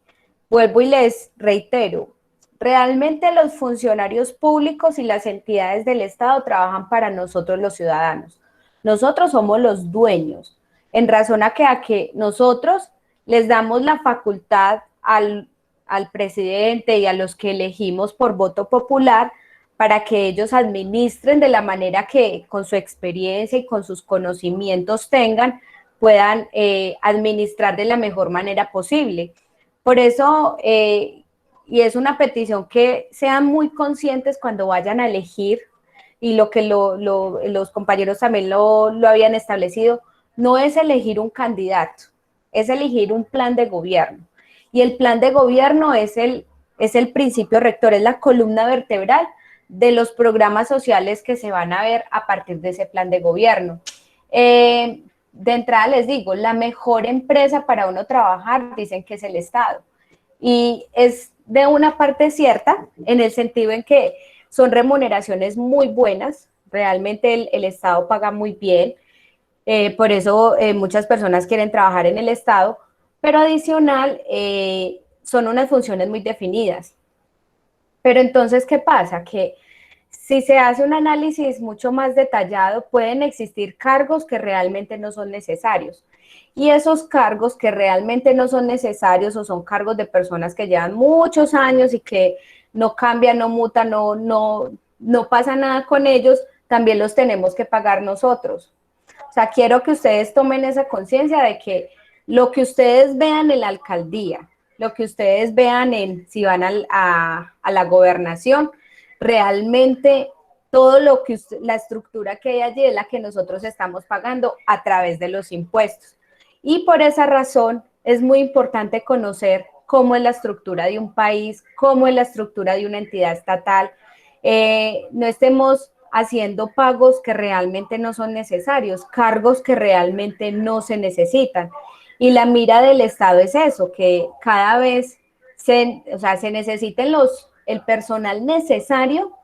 vuelvo y les reitero, realmente los funcionarios públicos y las entidades del Estado trabajan para nosotros los ciudadanos. Nosotros somos los dueños, en razón a que nosotros les damos la facultad al presidente y a los que elegimos por voto popular para que ellos administren de la manera que con su experiencia y con sus conocimientos puedan administrar de la mejor manera posible. Por eso, y es una petición, que sean muy conscientes cuando vayan a elegir, y lo que los compañeros también lo habían establecido, no es elegir un candidato, es elegir un plan de gobierno. Y el plan de gobierno es el principio rector, es la columna vertebral de los programas sociales que se van a ver a partir de ese plan de gobierno. De entrada les digo, la mejor empresa para uno trabajar dicen que es el Estado, y es de una parte cierta, en el sentido en que son remuneraciones muy buenas, realmente el Estado paga muy bien, por eso muchas personas quieren trabajar en el Estado, pero adicional son unas funciones muy definidas. Pero entonces, ¿qué pasa? Que si se hace un análisis mucho más detallado, pueden existir cargos que realmente no son necesarios. Y esos cargos que realmente no son necesarios o son cargos de personas que llevan muchos años y que no cambian, no mutan, no pasa nada con ellos, también los tenemos que pagar nosotros. O sea, quiero que ustedes tomen esa conciencia de que lo que ustedes vean en la alcaldía, lo que ustedes vean si van a la gobernación, realmente todo lo que la estructura que hay allí es la que nosotros estamos pagando a través de los impuestos. Y por esa razón es muy importante conocer cómo es la estructura de un país, cómo es la estructura de una entidad estatal. No estemos haciendo pagos que realmente no son necesarios, cargos que realmente no se necesitan. Y la mira del Estado es eso, que cada vez se necesiten el personal necesario,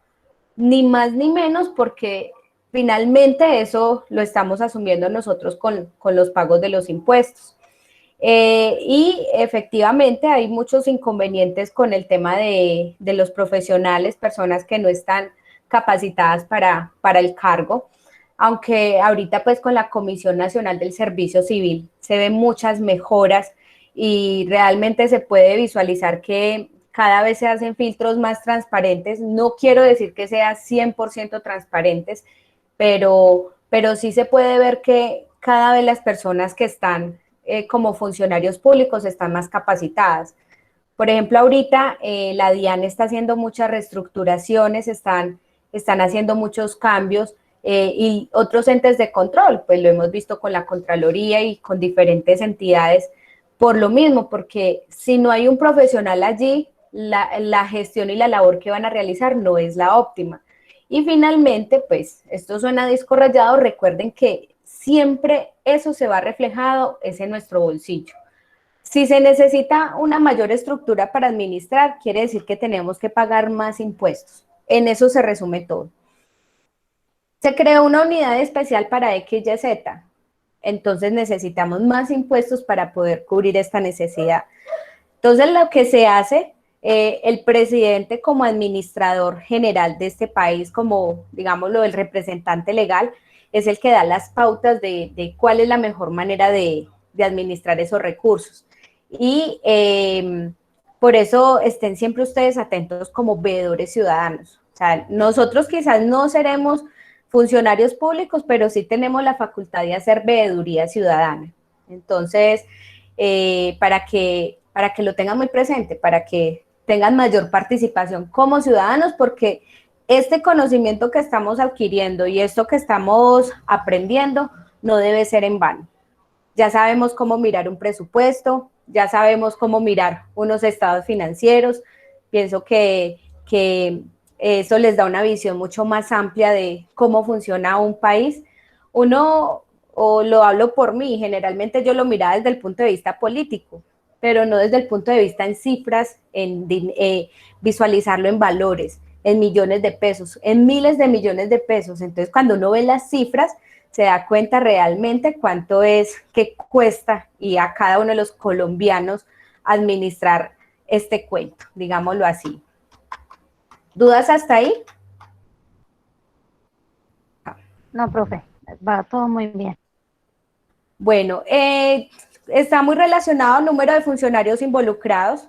ni más ni menos, porque finalmente eso lo estamos asumiendo nosotros con los pagos de los impuestos. Y efectivamente hay muchos inconvenientes con el tema de los profesionales, personas que no están capacitadas para el cargo, aunque ahorita pues con la Comisión Nacional del Servicio Civil se ven muchas mejoras y realmente se puede visualizar que cada vez se hacen filtros más transparentes. No quiero decir que sea 100% transparentes, pero sí se puede ver que cada vez las personas que están como funcionarios públicos están más capacitadas. Por ejemplo, ahorita la DIAN está haciendo muchas reestructuraciones, están haciendo muchos cambios, y otros entes de control, pues lo hemos visto con la Contraloría y con diferentes entidades, por lo mismo, porque si no hay un profesional allí, la gestión y la labor que van a realizar no es la óptima. Y finalmente, pues, esto suena disco rayado, recuerden que siempre eso se va reflejado es en nuestro bolsillo. Si se necesita una mayor estructura para administrar, quiere decir que tenemos que pagar más impuestos. En eso se resume todo. Se creó una unidad especial para XYZ, entonces necesitamos más impuestos para poder cubrir esta necesidad. Entonces lo que se hace, el presidente como administrador general de este país, como digámoslo el representante legal, es el que da las pautas de cuál es la mejor manera de administrar esos recursos. Y por eso estén siempre ustedes atentos como veedores ciudadanos. O sea, nosotros quizás no seremos funcionarios públicos, pero sí tenemos la facultad de hacer veeduría ciudadana. Entonces, para que lo tengan muy presente, para que tengan mayor participación como ciudadanos, porque este conocimiento que estamos adquiriendo y esto que estamos aprendiendo no debe ser en vano. Ya sabemos cómo mirar un presupuesto, ya sabemos cómo mirar unos estados financieros. Pienso que eso les da una visión mucho más amplia de cómo funciona un país. Uno, o lo hablo por mí, generalmente yo lo miraba desde el punto de vista político, pero no desde el punto de vista en cifras, en visualizarlo en valores, en millones de pesos, en miles de millones de pesos. Entonces, cuando uno ve las cifras, se da cuenta realmente cuánto es que cuesta y a cada uno de los colombianos administrar este cuento, digámoslo así. ¿Dudas hasta ahí? No, profe, va todo muy bien. Bueno, está muy relacionado al número de funcionarios involucrados.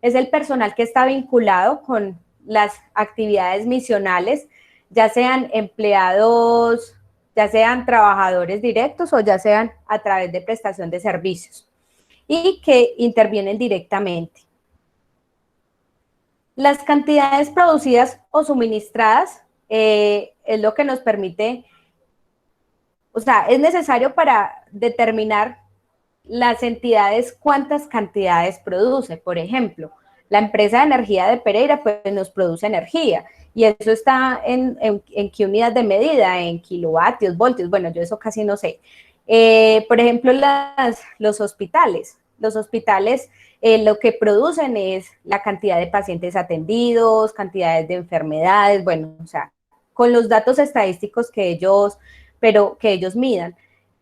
Es el personal que está vinculado con las actividades misionales, ya sean empleados, ya sean trabajadores directos o ya sean a través de prestación de servicios y que intervienen directamente. Las cantidades producidas o suministradas es lo que nos permite, o sea, es necesario para determinar las entidades cuántas cantidades produce. Por ejemplo, la empresa de energía de Pereira pues nos produce energía y eso está en qué unidad de medida, en kilovatios, voltios, bueno, yo eso casi no sé. Por ejemplo, los hospitales los hospitales lo que producen es la cantidad de pacientes atendidos, cantidades de enfermedades, bueno, o sea, con los datos estadísticos que ellos midan.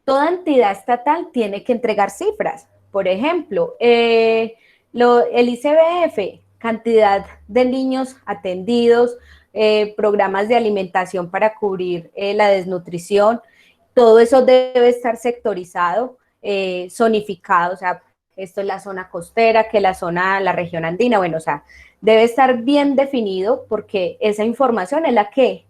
Toda entidad estatal tiene que entregar cifras. Por ejemplo, el ICBF, cantidad de niños atendidos, programas de alimentación para cubrir la desnutrición, todo eso debe estar sectorizado, zonificado, o sea, esto es la zona costera, que la región andina, bueno, o sea, debe estar bien definido porque esa información es la que,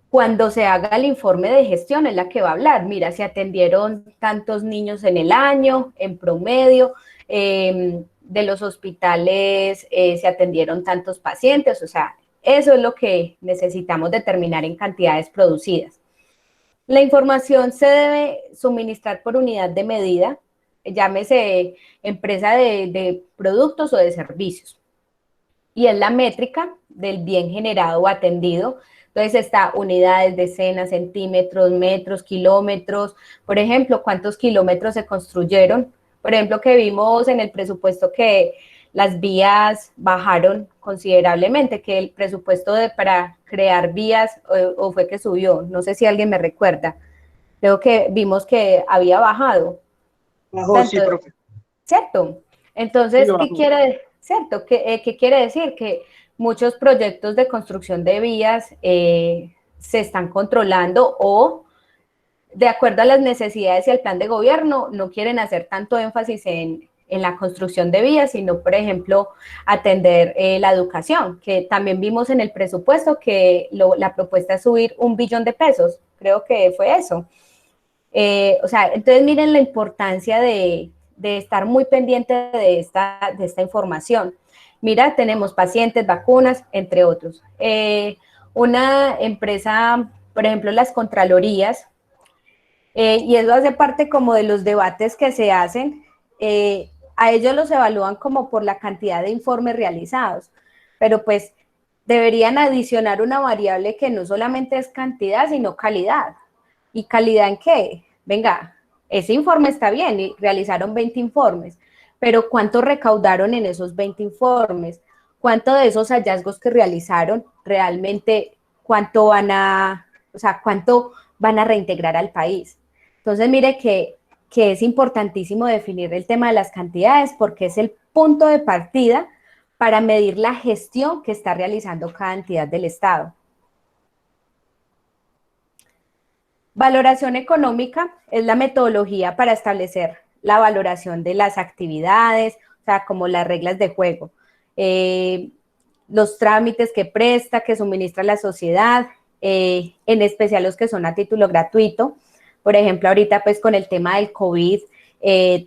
cuando se haga el informe de gestión, es la que va a hablar. Mira, se atendieron tantos niños en el año, en promedio, de los hospitales se atendieron tantos pacientes, o sea, eso es lo que necesitamos determinar en cantidades producidas. La información se debe suministrar por unidad de medida, llámese empresa de productos o de servicios. Y es la métrica del bien generado o atendido. Entonces está unidades, decenas, centímetros, metros, kilómetros. Por ejemplo, ¿cuántos kilómetros se construyeron? Por ejemplo, que vimos en el presupuesto que las vías bajaron considerablemente, que el presupuesto para crear vías o fue que subió, no sé si alguien me recuerda. Creo que vimos que había bajado. Bajó, sí, profe. ¿Cierto? Entonces, Sí, ¿qué quiere decir? Que muchos proyectos de construcción de vías se están controlando o, de acuerdo a las necesidades y al plan de gobierno, no quieren hacer tanto énfasis en la construcción de vías, sino, por ejemplo, atender la educación, que también vimos en el presupuesto que la propuesta es subir 1 billón de pesos, creo que fue eso. O sea, entonces miren la importancia de estar muy pendiente de esta información. Mira, tenemos pacientes, vacunas, entre otros. Una empresa, por ejemplo, las Contralorías, y eso hace parte como de los debates que se hacen, a ellos los evalúan como por la cantidad de informes realizados, pero pues deberían adicionar una variable que no solamente es cantidad, sino calidad. ¿Y calidad en qué? Venga, ese informe está bien, y realizaron 20 informes, pero ¿cuánto recaudaron en esos 20 informes? ¿Cuánto de esos hallazgos que realizaron realmente, cuánto van a reintegrar al país? Entonces, mire que es importantísimo definir el tema de las cantidades porque es el punto de partida para medir la gestión que está realizando cada entidad del Estado. Valoración económica es la metodología para establecer la valoración de las actividades, o sea, como las reglas de juego, los trámites que presta, que suministra la sociedad, en especial los que son a título gratuito. Por ejemplo, ahorita pues con el tema del COVID,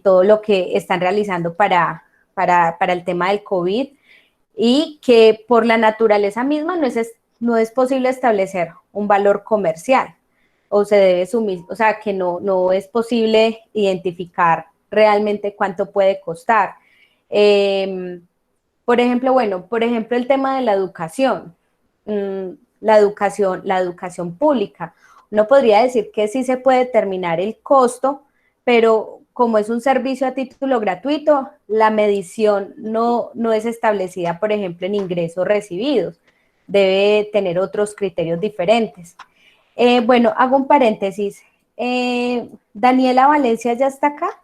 todo lo que están realizando para el tema del COVID, y que por la naturaleza misma no es posible establecer un valor comercial, o se debe o sea, que no es posible identificar realmente cuánto puede costar. Por ejemplo, el tema de la educación, la educación pública. Uno podría decir que sí se puede determinar el costo, pero como es un servicio a título gratuito, la medición no es establecida, por ejemplo, en ingresos recibidos. Debe tener otros criterios diferentes. Bueno, hago un paréntesis. Daniela Valencia ya está acá.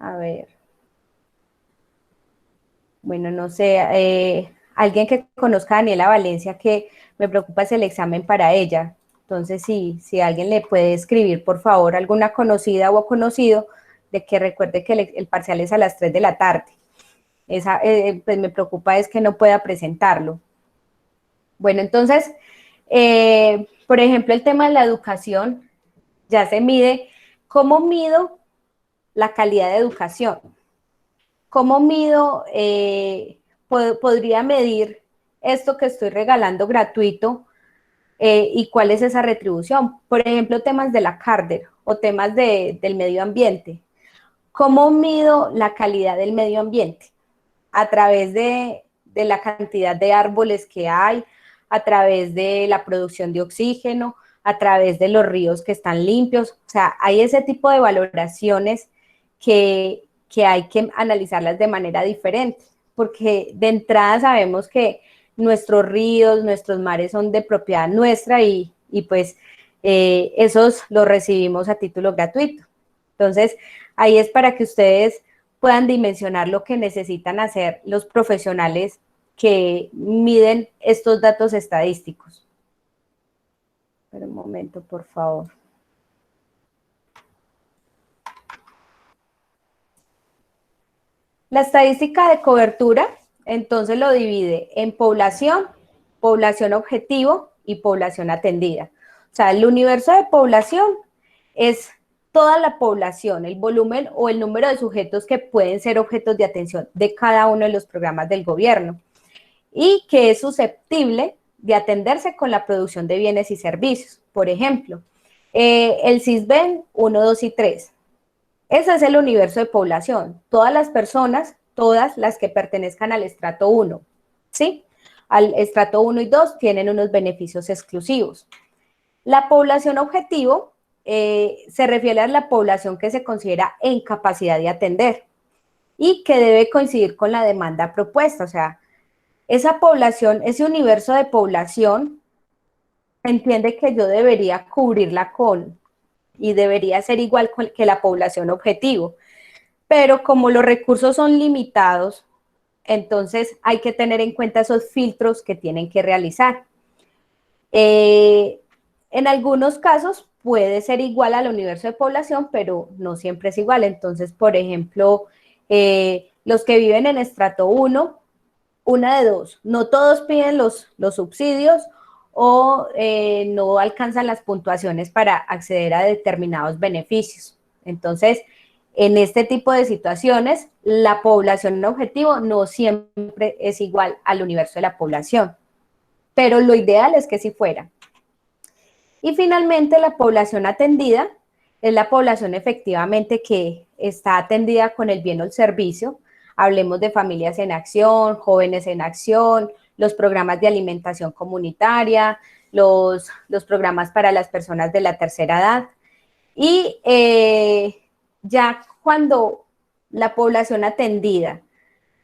A ver. Bueno, no sé, alguien que conozca a Daniela Valencia, que me preocupa es el examen para ella. Entonces, si alguien le puede escribir, por favor, alguna conocida o conocido, de que recuerde que el parcial es a las 3 de la tarde. Pues me preocupa es que no pueda presentarlo. Bueno, entonces, por ejemplo, el tema de la educación ya se mide. ¿Cómo mido la calidad de educación? ¿Cómo mido, podría medir esto que estoy regalando gratuito y cuál es esa retribución? Por ejemplo, temas de la CARDER o temas del medio ambiente. ¿Cómo mido la calidad del medio ambiente? A través de la cantidad de árboles que hay, a través de la producción de oxígeno, a través de los ríos que están limpios. O sea, hay ese tipo de valoraciones que hay que analizarlas de manera diferente, porque de entrada sabemos que nuestros ríos, nuestros mares son de propiedad nuestra y pues esos los recibimos a título gratuito. Entonces, ahí es para que ustedes puedan dimensionar lo que necesitan hacer los profesionales que miden estos datos estadísticos. Espera un momento, por favor. La estadística de cobertura, entonces lo divide en población, población objetivo y población atendida. O sea, el universo de población es toda la población, el volumen o el número de sujetos que pueden ser objetos de atención de cada uno de los programas del gobierno y que es susceptible de atenderse con la producción de bienes y servicios. Por ejemplo, el CISBEN 1, 2 y 3. Ese es el universo de población. Todas las personas, todas las que pertenezcan al estrato 1, ¿sí? Al estrato 1 y 2 tienen unos beneficios exclusivos. La población objetivo se refiere a la población que se considera en capacidad de atender y que debe coincidir con la demanda propuesta. O sea, esa población, ese universo de población, entiende que yo debería cubrirla y debería ser igual que la población objetivo. Pero como los recursos son limitados, entonces hay que tener en cuenta esos filtros que tienen que realizar. En algunos casos puede ser igual al universo de población, pero no siempre es igual. Entonces, por ejemplo, los que viven en estrato 1, una de dos, no todos piden los subsidios o no alcanzan las puntuaciones para acceder a determinados beneficios. Entonces, en este tipo de situaciones, la población objetivo no siempre es igual al universo de la población, pero lo ideal es que sí fuera. Y finalmente, la población atendida es la población efectivamente que está atendida con el bien o el servicio. Hablemos de familias en acción, jóvenes en acción, los programas de alimentación comunitaria, los programas para las personas de la tercera edad. Y ya cuando la población atendida,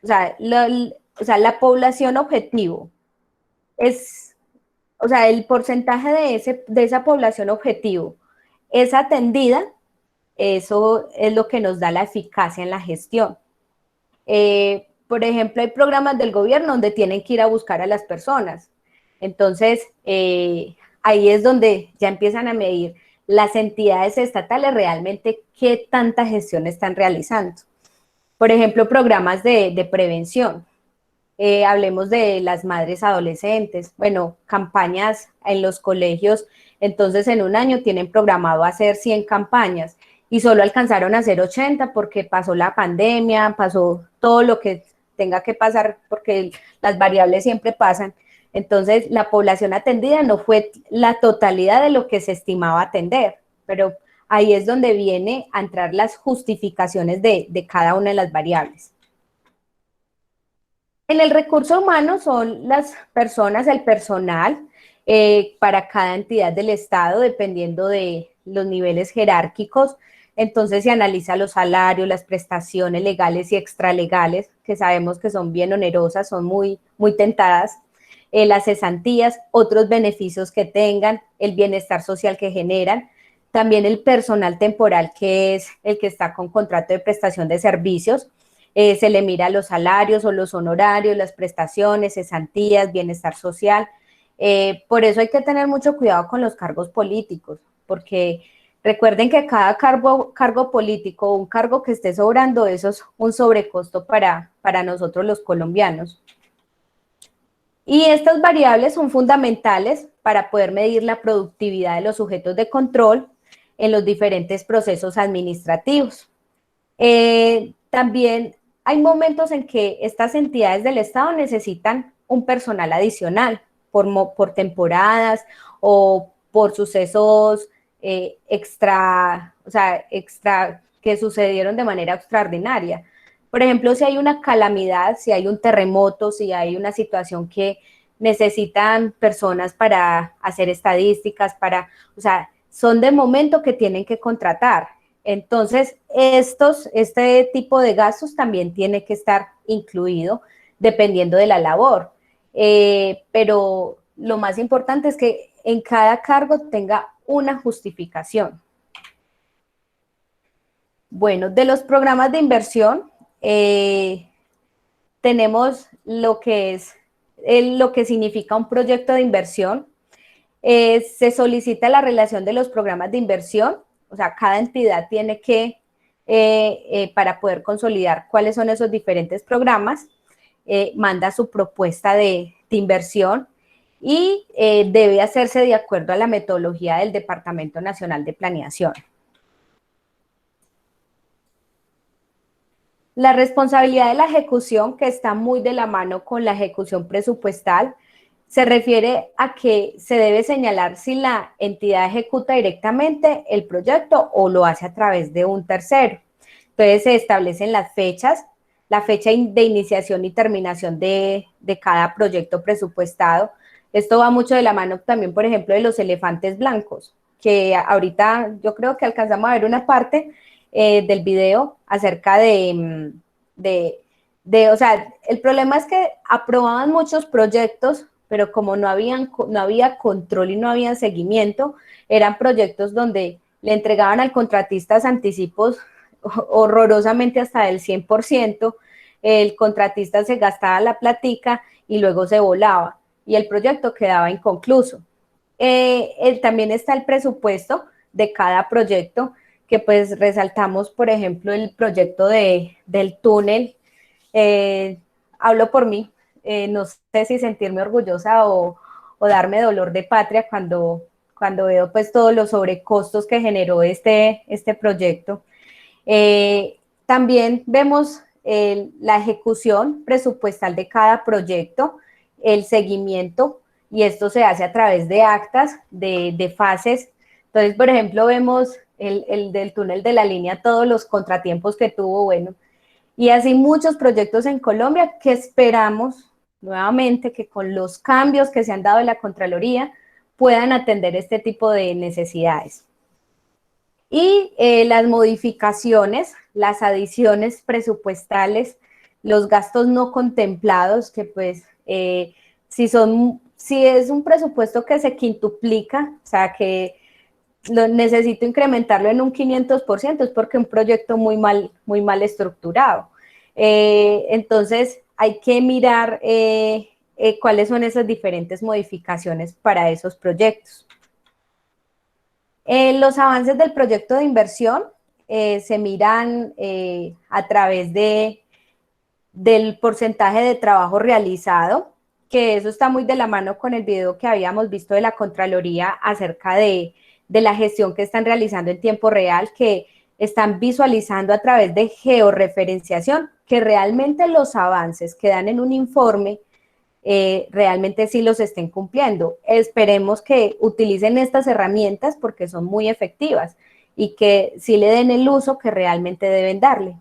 o sea, la población objetivo es, o sea, el porcentaje de esa población objetivo es atendida, eso es lo que nos da la eficacia en la gestión. Por ejemplo, hay programas del gobierno donde tienen que ir a buscar a las personas. Entonces, ahí es donde ya empiezan a medir las entidades estatales realmente qué tanta gestión están realizando. Por ejemplo, programas de prevención. Hablemos de las madres adolescentes, bueno, campañas en los colegios, entonces en un año tienen programado hacer 100 campañas y solo alcanzaron a hacer 80 porque pasó la pandemia, pasó todo lo que tenga que pasar porque las variables siempre pasan. Entonces, la población atendida no fue la totalidad de lo que se estimaba atender, pero ahí es donde viene a entrar las justificaciones de cada una de las variables. En el recurso humano son las personas, el personal, para cada entidad del Estado, dependiendo de los niveles jerárquicos. Entonces se analiza los salarios, las prestaciones legales y extralegales, que sabemos que son bien onerosas, son muy, muy tentadas, las cesantías, otros beneficios que tengan, el bienestar social que generan, también el personal temporal, que es el que está con contrato de prestación de servicios. Se le mira los salarios o los honorarios, las prestaciones, cesantías, bienestar social. Por eso hay que tener mucho cuidado con los cargos políticos, porque recuerden que cada cargo político o un cargo que esté sobrando, eso es un sobrecosto para nosotros los colombianos. Y estas variables son fundamentales para poder medir la productividad de los sujetos de control en los diferentes procesos administrativos. También hay momentos en que estas entidades del Estado necesitan un personal adicional por temporadas o por sucesos extra que sucedieron de manera extraordinaria. Por ejemplo, si hay una calamidad, si hay un terremoto, si hay una situación que necesitan personas para hacer estadísticas, o sea, son de momento que tienen que contratar. Entonces, este tipo de gastos también tiene que estar incluido dependiendo de la labor. Pero lo más importante es que en cada cargo tenga una justificación. Bueno, de los programas de inversión, tenemos lo que significa un proyecto de inversión. Se solicita la relación de los programas de inversión, o sea, cada entidad tiene que, para poder consolidar cuáles son esos diferentes programas, manda su propuesta de inversión y debe hacerse de acuerdo a la metodología del Departamento Nacional de Planeación. La responsabilidad de la ejecución, que está muy de la mano con la ejecución presupuestal, se refiere a que se debe señalar si la entidad ejecuta directamente el proyecto o lo hace a través de un tercero. Entonces se establecen las fechas, la fecha de iniciación y terminación de cada proyecto presupuestado. Esto va mucho de la mano también, por ejemplo, de los elefantes blancos, que ahorita yo creo que alcanzamos a ver una parte del video acerca o sea, el problema es que aprobaban muchos proyectos, pero como no había control y no había seguimiento, eran proyectos donde le entregaban al contratista anticipos horrorosamente hasta del 100%, el contratista se gastaba la platica y luego se volaba, y el proyecto quedaba inconcluso. También está el presupuesto de cada proyecto, que pues resaltamos, por ejemplo, el proyecto del túnel. Hablo por mí, no sé si sentirme orgullosa o darme dolor de patria cuando veo pues todos los sobrecostos que generó este proyecto. También vemos la ejecución presupuestal de cada proyecto, el seguimiento, y esto se hace a través de actas, de fases. Entonces, por ejemplo, vemos el del túnel de la línea, todos los contratiempos que tuvo, bueno, y así muchos proyectos en Colombia que esperamos nuevamente que con los cambios que se han dado en la Contraloría puedan atender este tipo de necesidades. Y las modificaciones, las adiciones presupuestales, los gastos no contemplados, que pues si es un presupuesto que se quintuplica, o sea que necesito incrementarlo en un 500%, es porque un proyecto muy mal estructurado. Entonces hay que mirar cuáles son esas diferentes modificaciones para esos proyectos. Los avances del proyecto de inversión se miran a través del porcentaje de trabajo realizado, que eso está muy de la mano con el video que habíamos visto de la Contraloría acerca de la gestión que están realizando en tiempo real, que están visualizando a través de georreferenciación, que realmente los avances que dan en un informe realmente sí los estén cumpliendo. Esperemos que utilicen estas herramientas porque son muy efectivas y que sí le den el uso que realmente deben darle.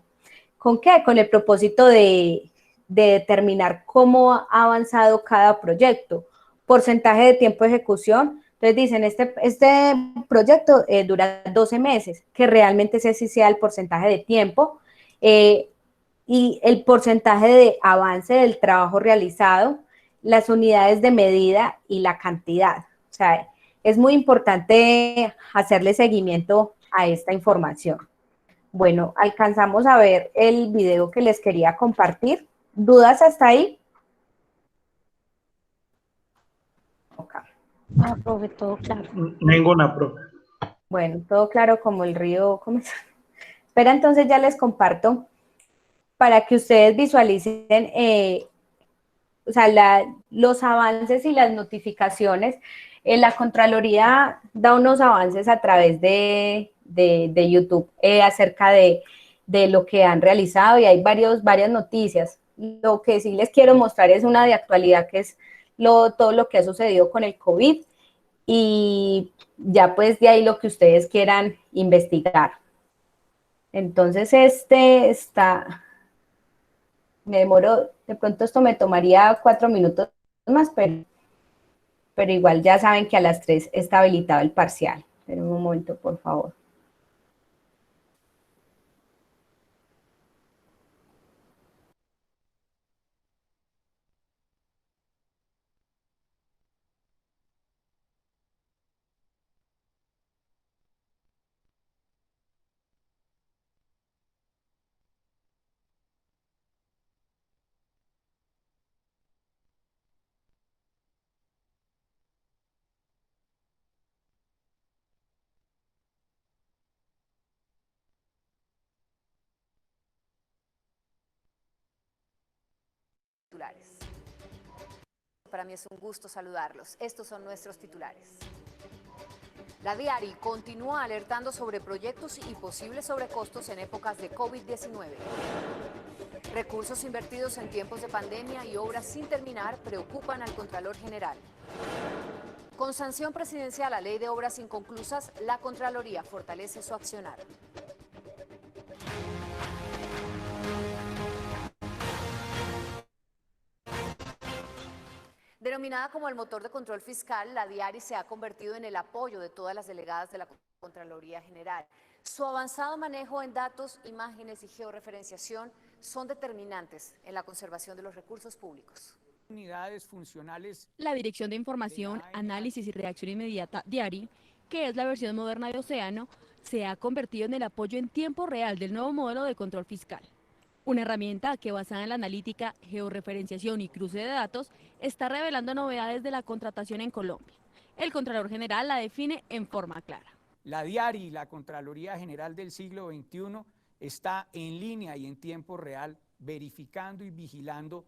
¿Con qué? Con el propósito de determinar cómo ha avanzado cada proyecto, porcentaje de tiempo de ejecución. Entonces dicen, este proyecto dura 12 meses, que realmente ese sí sea el porcentaje de tiempo, y el porcentaje de avance del trabajo realizado, las unidades de medida y la cantidad. O sea, es muy importante hacerle seguimiento a esta información. Bueno, alcanzamos a ver el video que les quería compartir. ¿Dudas hasta ahí? Okay. No, profe, todo claro. Ninguna, profe. Bueno, todo claro como el río. Espera, entonces ya les comparto para que ustedes visualicen o sea, los avances y las notificaciones. La Contraloría da unos avances a través de YouTube acerca de lo que han realizado, y hay varias noticias. Lo que sí les quiero mostrar es una de actualidad, que es todo lo que ha sucedido con el COVID, y ya pues de ahí lo que ustedes quieran investigar. Entonces me demoro, de pronto esto me tomaría 4 minutos más, pero igual ya saben que a las 3 está habilitado el parcial. Pero un momento, por favor. Titulares. Para mí es un gusto saludarlos. Estos son nuestros titulares. La Diari continúa alertando sobre proyectos y posibles sobrecostos en épocas de COVID-19. Recursos invertidos en tiempos de pandemia y obras sin terminar preocupan al Contralor General. Con sanción presidencial a Ley de Obras Inconclusas, la Contraloría fortalece su accionar. Denominada como el motor de control fiscal, la Diari se ha convertido en el apoyo de todas las delegadas de la Contraloría General. Su avanzado manejo en datos, imágenes y georreferenciación son determinantes en la conservación de los recursos públicos. Unidades funcionales. La Dirección de Información, Análisis y Reacción Inmediata, Diari, que es la versión moderna de Océano, se ha convertido en el apoyo en tiempo real del nuevo modelo de control fiscal. Una herramienta que, basada en la analítica, georreferenciación y cruce de datos, está revelando novedades de la contratación en Colombia. El Contralor General la define en forma clara. La Diari, la Contraloría General del siglo XXI, está en línea y en tiempo real, verificando y vigilando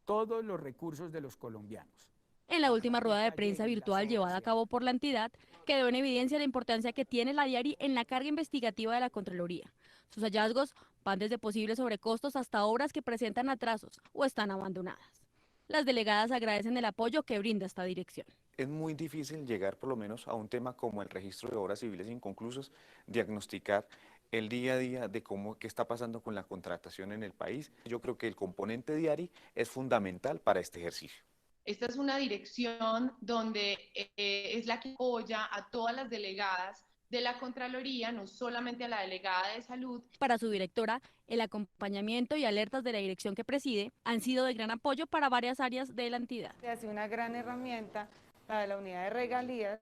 todos los recursos de los colombianos. En la última rueda de prensa virtual llevada a cabo por la entidad, quedó en evidencia la importancia que tiene la Diari en la carga investigativa de la Contraloría. Sus hallazgos van desde posibles sobrecostos hasta obras que presentan atrasos o están abandonadas. Las delegadas agradecen el apoyo que brinda esta dirección. Es muy difícil llegar por lo menos a un tema como el registro de obras civiles inconclusas, diagnosticar el día a día de qué está pasando con la contratación en el país. Yo creo que el componente Diari es fundamental para este ejercicio. Esta es una dirección donde es la que apoya a todas las delegadas de la Contraloría, no solamente a la delegada de salud. Para su directora, el acompañamiento y alertas de la dirección que preside han sido de gran apoyo para varias áreas de la entidad. Ha sido una gran herramienta la de la unidad de regalías,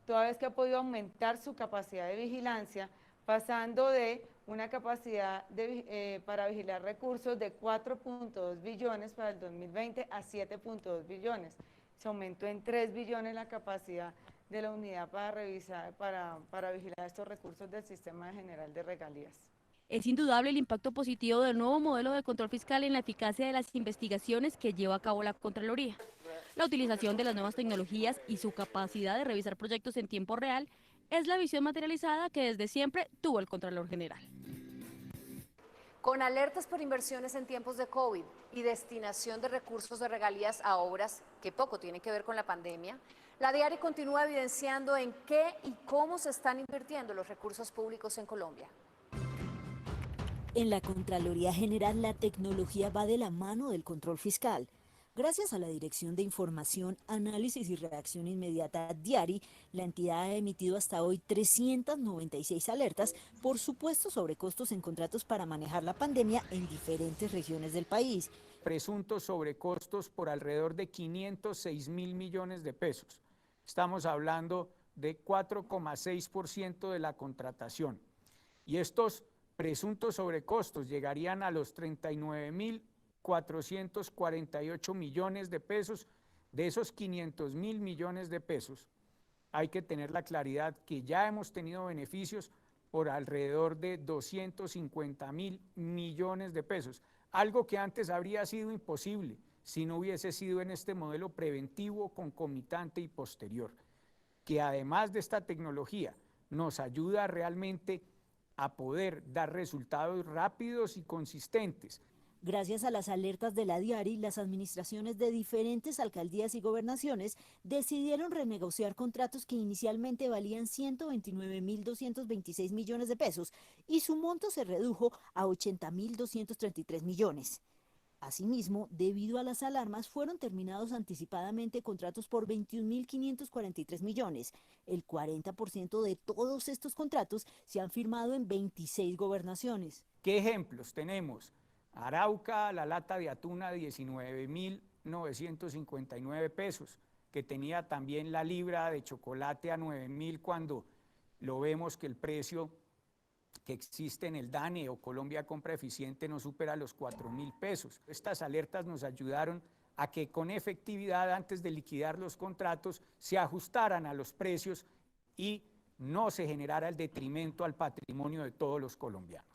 toda vez que ha podido aumentar su capacidad de vigilancia, pasando de una capacidad para vigilar recursos de 4.2 billones para el 2020 a 7.2 billones. Se aumentó en 3 billones la capacidad de la unidad para revisar, para vigilar estos recursos del Sistema General de Regalías. Es indudable el impacto positivo del nuevo modelo de control fiscal en la eficacia de las investigaciones que lleva a cabo la Contraloría. La utilización de las nuevas tecnologías y su capacidad de revisar proyectos en tiempo real es la visión materializada que desde siempre tuvo el Contralor General. Con alertas por inversiones en tiempos de COVID y destinación de recursos de regalías a obras que poco tienen que ver con la pandemia, la Diari continúa evidenciando en qué y cómo se están invirtiendo los recursos públicos en Colombia. En la Contraloría General, la tecnología va de la mano del control fiscal. Gracias a la Dirección de Información, Análisis y Reacción Inmediata, Diari, la entidad ha emitido hasta hoy 396 alertas por supuestos sobrecostos en contratos para manejar la pandemia en diferentes regiones del país. Presuntos sobrecostos por alrededor de 506.000 millones de pesos. Estamos hablando de 4,6% de la contratación. Y estos presuntos sobrecostos llegarían a los 39.448 millones de pesos. De esos 500.000 millones de pesos, hay que tener la claridad que ya hemos tenido beneficios por alrededor de 250.000 millones de pesos, algo que antes habría sido imposible si no hubiese sido en este modelo preventivo, concomitante y posterior, que además de esta tecnología nos ayuda realmente a poder dar resultados rápidos y consistentes. Gracias a las alertas de la Diari, las administraciones de diferentes alcaldías y gobernaciones decidieron renegociar contratos que inicialmente valían 129.226 millones de pesos y su monto se redujo a 80.233 millones. Asimismo, debido a las alarmas, fueron terminados anticipadamente contratos por 21.543 millones. El 40% de todos estos contratos se han firmado en 26 gobernaciones. ¿Qué ejemplos tenemos? Arauca, la lata de atún a 19.959 pesos, que tenía también la libra de chocolate a 9.000 cuando lo vemos que el precio que existe en el DANE o Colombia Compra Eficiente no supera los 4.000 pesos. Estas alertas nos ayudaron a que con efectividad, antes de liquidar los contratos, se ajustaran a los precios y no se generara el detrimento al patrimonio de todos los colombianos.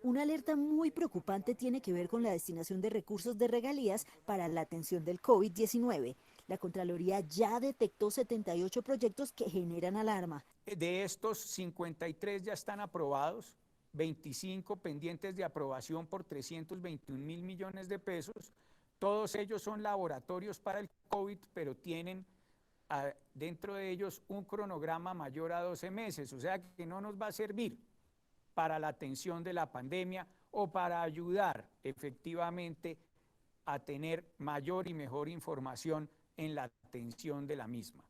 Una alerta muy preocupante tiene que ver con la destinación de recursos de regalías para la atención del COVID-19. La Contraloría ya detectó 78 proyectos que generan alarma. De estos, 53 ya están aprobados, 25 pendientes de aprobación por 321.000 millones de pesos. Todos ellos son laboratorios para el COVID, pero tienen dentro de ellos un cronograma mayor a 12 meses, o sea que no nos va a servir para la atención de la pandemia o para ayudar efectivamente a tener mayor y mejor información en la atención de la misma.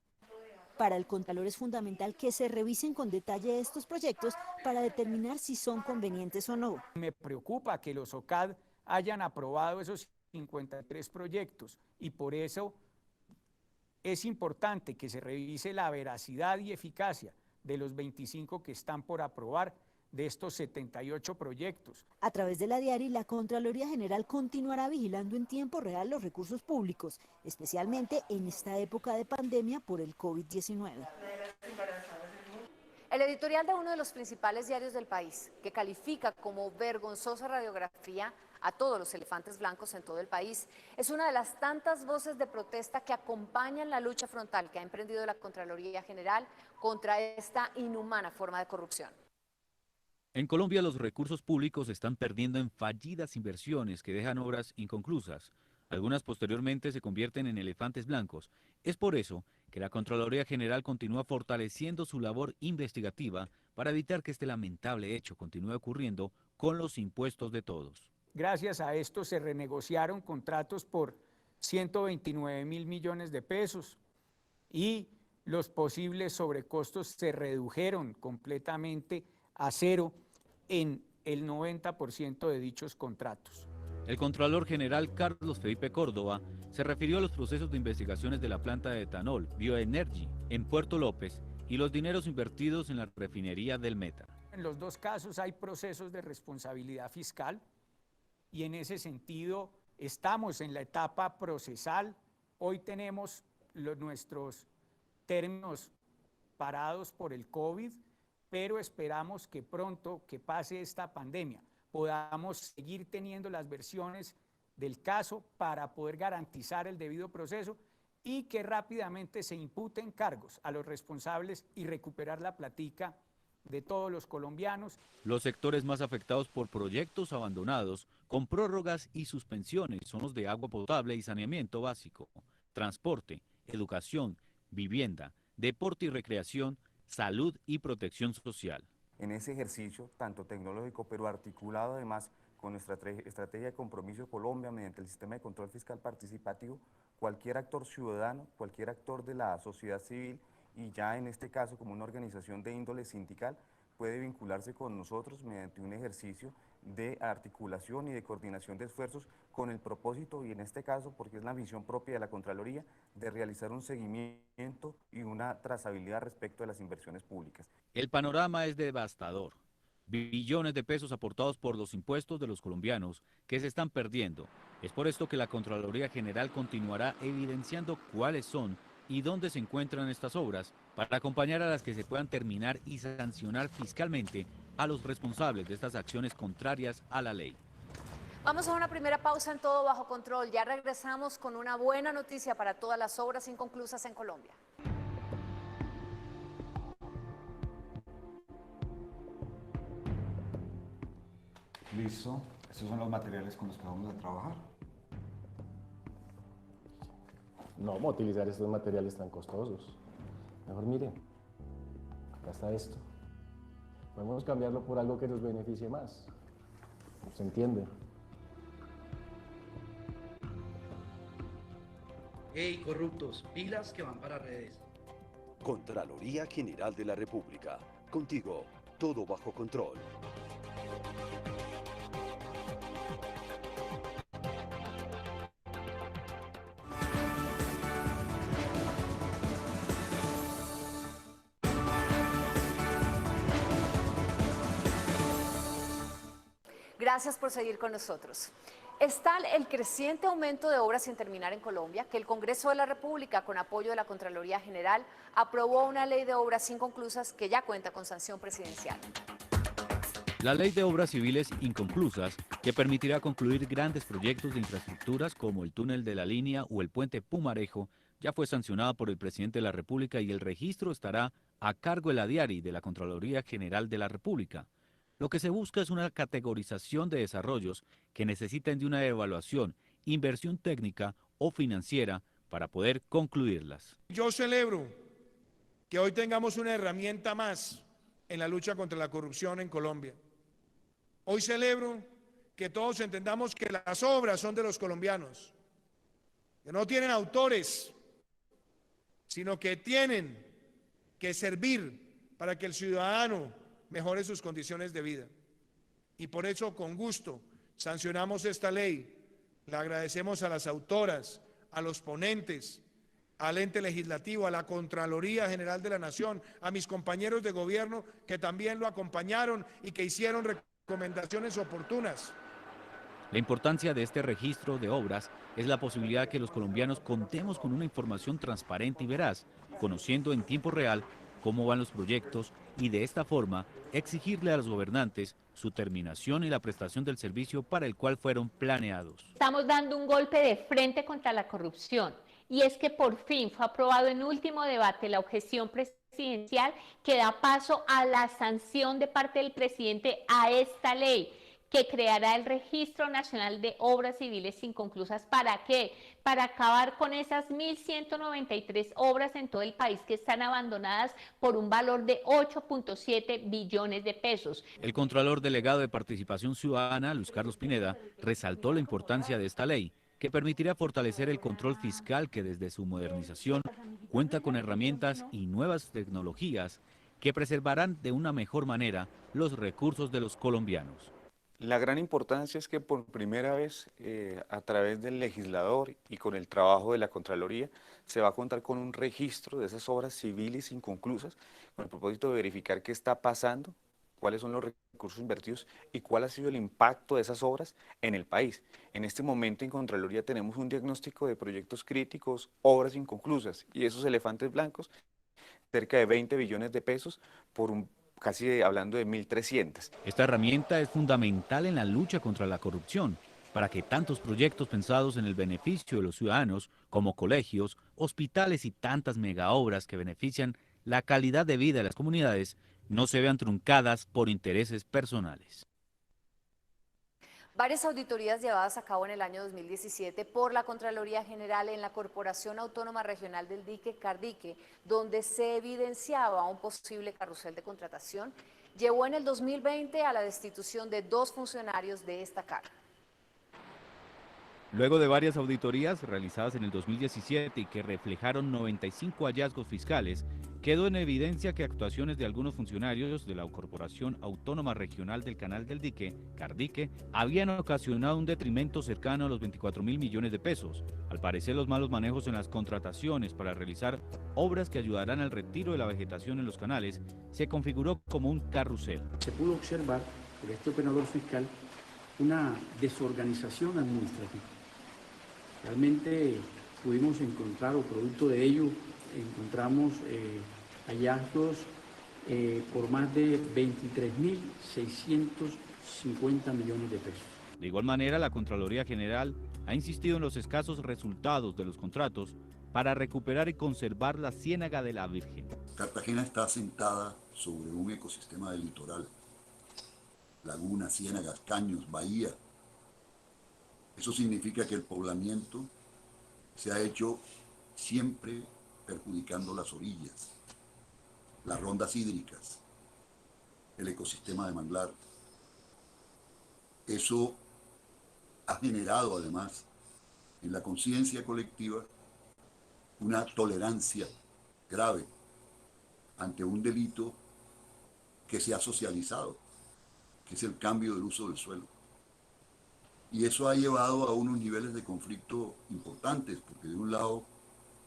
Para el Contralor es fundamental que se revisen con detalle estos proyectos para determinar si son convenientes o no. Me preocupa que los OCAD hayan aprobado esos 53 proyectos y por eso es importante que se revise la veracidad y eficacia de los 25 que están por aprobar de estos 78 proyectos. A través de la DIARI, la Contraloría General continuará vigilando en tiempo real los recursos públicos, especialmente en esta época de pandemia por el COVID-19. El editorial de uno de los principales diarios del país, que califica como vergonzosa radiografía a todos los elefantes blancos en todo el país, es una de las tantas voces de protesta que acompañan la lucha frontal que ha emprendido la Contraloría General contra esta inhumana forma de corrupción. En Colombia los recursos públicos se están perdiendo en fallidas inversiones que dejan obras inconclusas. Algunas posteriormente se convierten en elefantes blancos. Es por eso que la Contraloría General continúa fortaleciendo su labor investigativa para evitar que este lamentable hecho continúe ocurriendo con los impuestos de todos. Gracias a esto se renegociaron contratos por 129.000 millones de pesos y los posibles sobrecostos se redujeron completamente a cero en el 90% de dichos contratos. El Contralor General Carlos Felipe Córdoba se refirió a los procesos de investigaciones de la planta de etanol Bioenergy en Puerto López y los dineros invertidos en la refinería del Meta. En los dos casos hay procesos de responsabilidad fiscal y en ese sentido estamos en la etapa procesal. Hoy tenemos nuestros términos parados por el COVID, pero esperamos que pronto, que pase esta pandemia, podamos seguir teniendo las versiones del caso para poder garantizar el debido proceso y que rápidamente se imputen cargos a los responsables y recuperar la platica de todos los colombianos. Los sectores más afectados por proyectos abandonados con prórrogas y suspensiones son los de agua potable y saneamiento básico, transporte, educación, vivienda, deporte y recreación, salud y protección social. En ese ejercicio, tanto tecnológico, pero articulado además con nuestra estrategia de compromiso de Colombia mediante el sistema de control fiscal participativo, cualquier actor ciudadano, cualquier actor de la sociedad civil y ya en este caso como una organización de índole sindical, puede vincularse con nosotros mediante un ejercicio de articulación y de coordinación de esfuerzos con el propósito, y en este caso, porque es la misión propia de la Contraloría, de realizar un seguimiento y una trazabilidad respecto de las inversiones públicas. El panorama es devastador. Billones de pesos aportados por los impuestos de los colombianos que se están perdiendo. Es por esto que la Contraloría General continuará evidenciando cuáles son y dónde se encuentran estas obras para acompañar a las que se puedan terminar y sancionar fiscalmente a los responsables de estas acciones contrarias a la ley. Vamos a una primera pausa en Todo Bajo Control. Ya regresamos con una buena noticia para todas las obras inconclusas en Colombia. Listo, estos son los materiales con los que vamos a trabajar. No vamos a utilizar estos materiales tan costosos. Mejor mire, acá está esto. Podemos cambiarlo por algo que nos beneficie más. ¿Se entiende? Hey, corruptos, pilas que van para redes. Contraloría General de la República. Contigo, todo bajo control. Gracias por seguir con nosotros. Es tal el creciente aumento de obras sin terminar en Colombia que el Congreso de la República, con apoyo de la Contraloría General, aprobó una ley de obras inconclusas que ya cuenta con sanción presidencial. La Ley de Obras Civiles Inconclusas, que permitirá concluir grandes proyectos de infraestructuras como el túnel de la línea o el puente Pumarejo, ya fue sancionada por el presidente de la República y el registro estará a cargo de la DIARI, de la Contraloría General de la República. Lo que se busca es una categorización de desarrollos que necesiten de una evaluación, inversión técnica o financiera para poder concluirlas. Yo celebro que hoy tengamos una herramienta más en la lucha contra la corrupción en Colombia. Hoy celebro que todos entendamos que las obras son de los colombianos, que no tienen autores, sino que tienen que servir para que el ciudadano mejore sus condiciones de vida. Y por eso, con gusto, sancionamos esta ley. Le agradecemos a las autoras, a los ponentes, al ente legislativo, a la Contraloría General de la Nación, a mis compañeros de gobierno que también lo acompañaron y que hicieron recomendaciones oportunas. La importancia de este registro de obras es la posibilidad de que los colombianos contemos con una información transparente y veraz, conociendo en tiempo real cómo van los proyectos y de esta forma exigirle a los gobernantes su terminación y la prestación del servicio para el cual fueron planeados. Estamos dando un golpe de frente contra la corrupción y es que por fin fue aprobado en último debate la objeción presidencial que da paso a la sanción de parte del presidente a esta ley que creará el Registro Nacional de Obras Civiles Inconclusas. ¿Para qué? Para acabar con esas 1.193 obras en todo el país que están abandonadas por un valor de 8.7 billones de pesos. El Contralor Delegado de Participación Ciudadana, Luis Carlos Pineda, resaltó la importancia de esta ley, que permitirá fortalecer el control fiscal que desde su modernización cuenta con herramientas y nuevas tecnologías que preservarán de una mejor manera los recursos de los colombianos. La gran importancia es que por primera vez, a través del legislador y con el trabajo de la Contraloría, se va a contar con un registro de esas obras civiles inconclusas, con el propósito de verificar qué está pasando, cuáles son los recursos invertidos y cuál ha sido el impacto de esas obras en el país. En este momento en Contraloría tenemos un diagnóstico de proyectos críticos, obras inconclusas, y esos elefantes blancos, cerca de 20 billones de pesos por casi hablando de 1.300. Esta herramienta es fundamental en la lucha contra la corrupción, para que tantos proyectos pensados en el beneficio de los ciudadanos, como colegios, hospitales y tantas megaobras que benefician la calidad de vida de las comunidades, no se vean truncadas por intereses personales. Varias auditorías llevadas a cabo en el año 2017 por la Contraloría General en la Corporación Autónoma Regional del Dique, Cardique, donde se evidenciaba un posible carrusel de contratación, llevó en el 2020 a la destitución de 2 funcionarios de esta carga. Luego de varias auditorías realizadas en el 2017 y que reflejaron 95 hallazgos fiscales, quedó en evidencia que actuaciones de algunos funcionarios de la Corporación Autónoma Regional del Canal del Dique, Cardique, habían ocasionado un detrimento cercano a los 24.000 millones de pesos. Al parecer, los malos manejos en las contrataciones para realizar obras que ayudarán al retiro de la vegetación en los canales se configuró como un carrusel. Se pudo observar por este operador fiscal una desorganización administrativa. Realmente pudimos encontrar, o producto de ello, encontramos hallazgos por más de 23.650 millones de pesos. De igual manera, la Contraloría General ha insistido en los escasos resultados de los contratos para recuperar y conservar la Ciénaga de la Virgen. Cartagena está asentada sobre un ecosistema del litoral, lagunas, ciénagas, caños, bahía. Eso significa que el poblamiento se ha hecho siempre perjudicando las orillas, las rondas hídricas, el ecosistema de manglar. Eso ha generado además en la conciencia colectiva una tolerancia grave ante un delito que se ha socializado, que es el cambio del uso del suelo. Y eso ha llevado a unos niveles de conflicto importantes, porque de un lado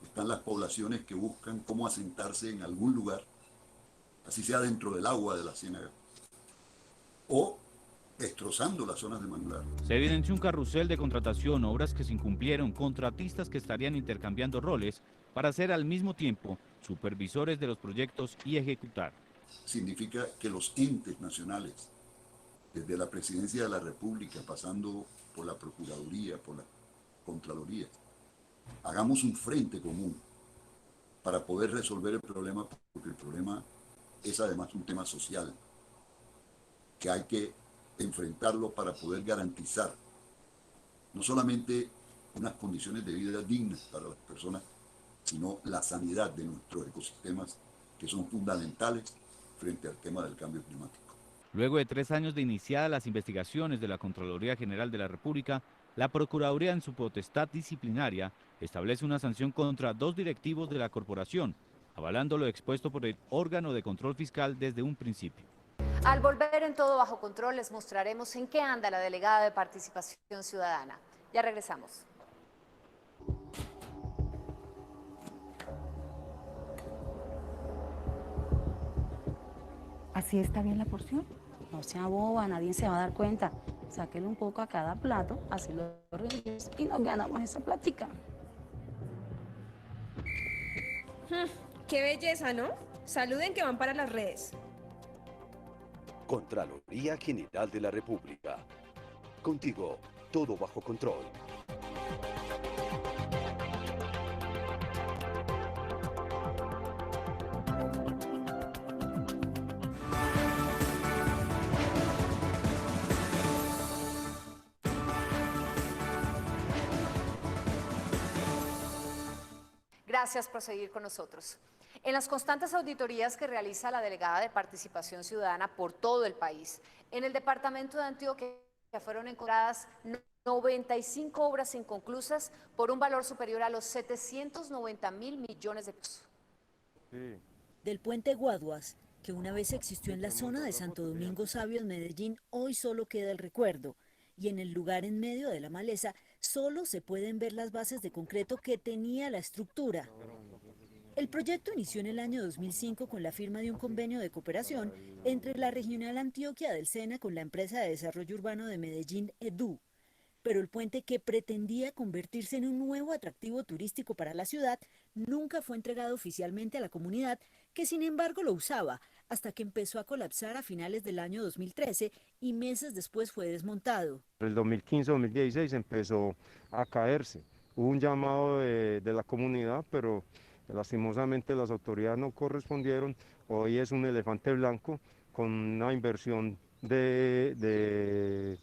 están las poblaciones que buscan cómo asentarse en algún lugar, así sea dentro del agua de la ciénaga, o destrozando las zonas de manglar. Se evidenció un carrusel de contratación, obras que se incumplieron, contratistas que estarían intercambiando roles para ser al mismo tiempo supervisores de los proyectos y ejecutar. Significa que los entes nacionales, desde la Presidencia de la República, pasando por la Procuraduría, por la Contraloría, hagamos un frente común para poder resolver el problema, porque el problema es además un tema social, que hay que enfrentarlo para poder garantizar no solamente unas condiciones de vida dignas para las personas, sino la sanidad de nuestros ecosistemas, que son fundamentales frente al tema del cambio climático. Luego de 3 años de iniciadas las investigaciones de la Contraloría General de la República, la Procuraduría, en su potestad disciplinaria, establece una sanción contra 2 directivos de la corporación, avalando lo expuesto por el órgano de control fiscal desde un principio. Al volver en Todo Bajo Control les mostraremos en qué anda la delegada de Participación Ciudadana. Ya regresamos. ¿Así está bien la porción? No sea boba, nadie se va a dar cuenta. Sáquele un poco a cada plato, así lo rellenos y nos ganamos esa plática. Qué belleza, ¿no? Saluden que van para las redes. Contraloría General de la República. Contigo, todo bajo control. Gracias por seguir con nosotros. En las constantes auditorías que realiza la delegada de Participación Ciudadana por todo el país, en el departamento de Antioquia fueron encontradas 95 obras inconclusas por un valor superior a los 790.000 millones de pesos. Del puente Guaduas, que una vez existió en la zona de Santo Domingo Sabio en Medellín, hoy solo queda el recuerdo. Y en el lugar en medio de la maleza solo se pueden ver las bases de concreto que tenía la estructura. El proyecto inició en el año 2005 con la firma de un convenio de cooperación entre la Regional Antioquia del SENA con la empresa de desarrollo urbano de Medellín, EDU. Pero el puente, que pretendía convertirse en un nuevo atractivo turístico para la ciudad, nunca fue entregado oficialmente a la comunidad, que sin embargo lo usaba, hasta que empezó a colapsar a finales del año 2013 y meses después fue desmontado. En el 2015-2016 empezó a caerse. Hubo un llamado de la comunidad, pero lastimosamente las autoridades no correspondieron. Hoy es un elefante blanco con una inversión de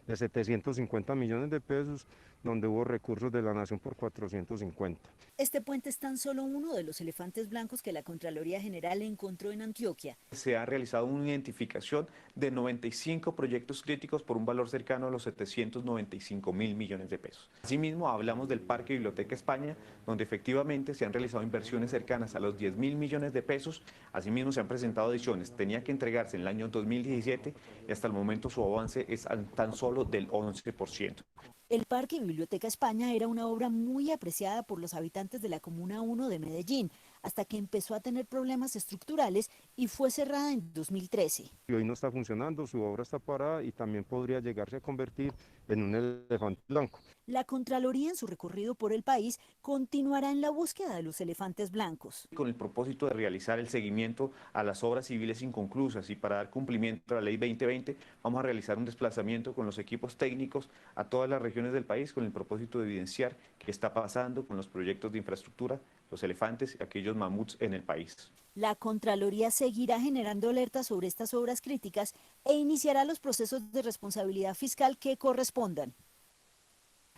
750 millones de pesos, donde hubo recursos de la Nación por 450. Este puente es tan solo uno de los elefantes blancos que la Contraloría General encontró en Antioquia. Se ha realizado una identificación de 95 proyectos críticos por un valor cercano a los 795.000 millones de pesos. Asimismo, hablamos del Parque Biblioteca España, donde efectivamente se han realizado inversiones cercanas a los 10.000 millones de pesos. Asimismo, se han presentado adiciones. Tenía que entregarse en el año 2017 y hasta el momento su avance es tan solo del 11%. El Parque Biblioteca España era una obra muy apreciada por los habitantes de la Comuna 1 de Medellín, hasta que empezó a tener problemas estructurales y fue cerrada en 2013. Y hoy no está funcionando, su obra está parada y también podría llegarse a convertir en un elefante blanco. La Contraloría, en su recorrido por el país, continuará en la búsqueda de los elefantes blancos. Con el propósito de realizar el seguimiento a las obras civiles inconclusas y para dar cumplimiento a la Ley 2020, vamos a realizar un desplazamiento con los equipos técnicos a todas las regiones del país con el propósito de evidenciar qué está pasando con los proyectos de infraestructura, los elefantes y aquellos mamuts en el país. La Contraloría seguirá generando alertas sobre estas obras críticas e iniciará los procesos de responsabilidad fiscal que correspondan.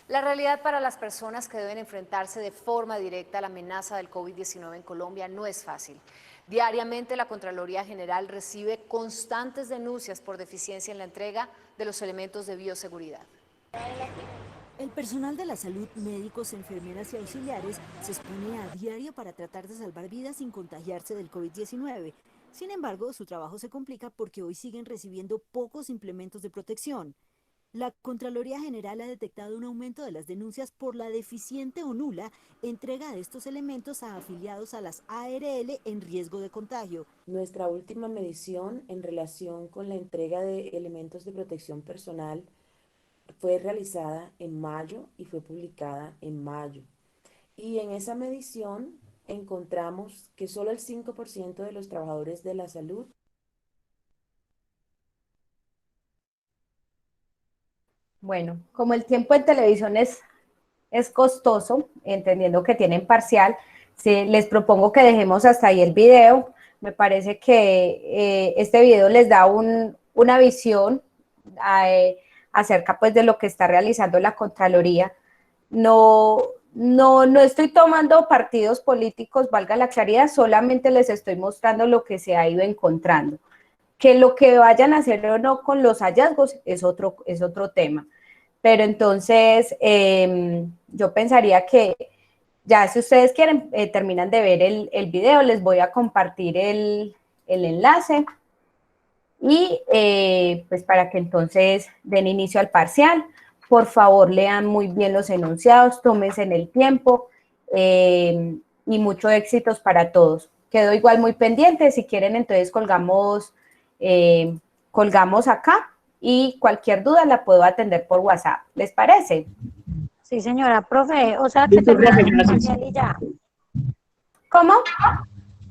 La realidad para las personas que deben enfrentarse de forma directa a la amenaza del COVID-19 en Colombia no es fácil. Diariamente la Contraloría General recibe constantes denuncias por deficiencia en la entrega de los elementos de bioseguridad. El personal de la salud, médicos, enfermeras y auxiliares, se expone a diario para tratar de salvar vidas sin contagiarse del COVID-19. Sin embargo, su trabajo se complica porque hoy siguen recibiendo pocos implementos de protección. La Contraloría General ha detectado un aumento de las denuncias por la deficiente o nula entrega de estos elementos a afiliados a las ARL en riesgo de contagio. Nuestra última medición en relación con la entrega de elementos de protección personal fue realizada en mayo y fue publicada en mayo. Y en esa medición encontramos que solo el 5% de los trabajadores de la salud Bueno, como el tiempo en televisión es costoso, entendiendo que tienen parcial, sí, les propongo que dejemos hasta ahí el video. Me parece que este video les da una visión acerca pues de lo que está realizando la Contraloría. No estoy tomando partidos políticos, valga la claridad, solamente les estoy mostrando lo que se ha ido encontrando. Que lo que vayan a hacer o no con los hallazgos es otro tema. Pero entonces yo pensaría que ya si ustedes quieren, terminan de ver el video, les voy a compartir el enlace y pues para que entonces den inicio al parcial. Por favor, lean muy bien los enunciados, tómense en el tiempo y muchos éxitos para todos. Quedo igual muy pendiente, si quieren entonces colgamos acá y cualquier duda la puedo atender por WhatsApp. ¿Les parece? Sí, señora, profe, o sea que terminamos el parcial y ya. ¿Cómo?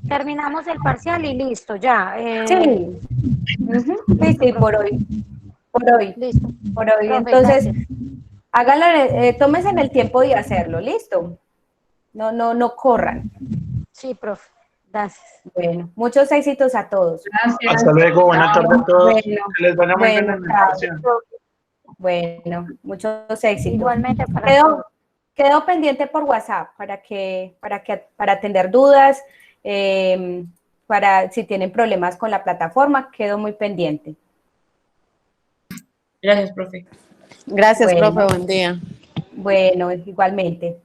Terminamos el parcial y listo, ya. Sí. Sí, por hoy. Listo. Por hoy, Profe, entonces, gracias. háganlo, tómense en el tiempo de hacerlo, ¿listo? No corran. Sí, profe, gracias. Bueno, muchos éxitos a todos. Gracias. Hasta luego, buenas tardes a todos. Bueno, Que les vaya muy bien en la chao. educación. Bueno, muchos éxitos. Igualmente para todos. Quedo pendiente por WhatsApp para atender dudas, para si tienen problemas con la plataforma, quedo muy pendiente. Gracias, profe. Gracias, Bueno. profe, buen día. Bueno, igualmente.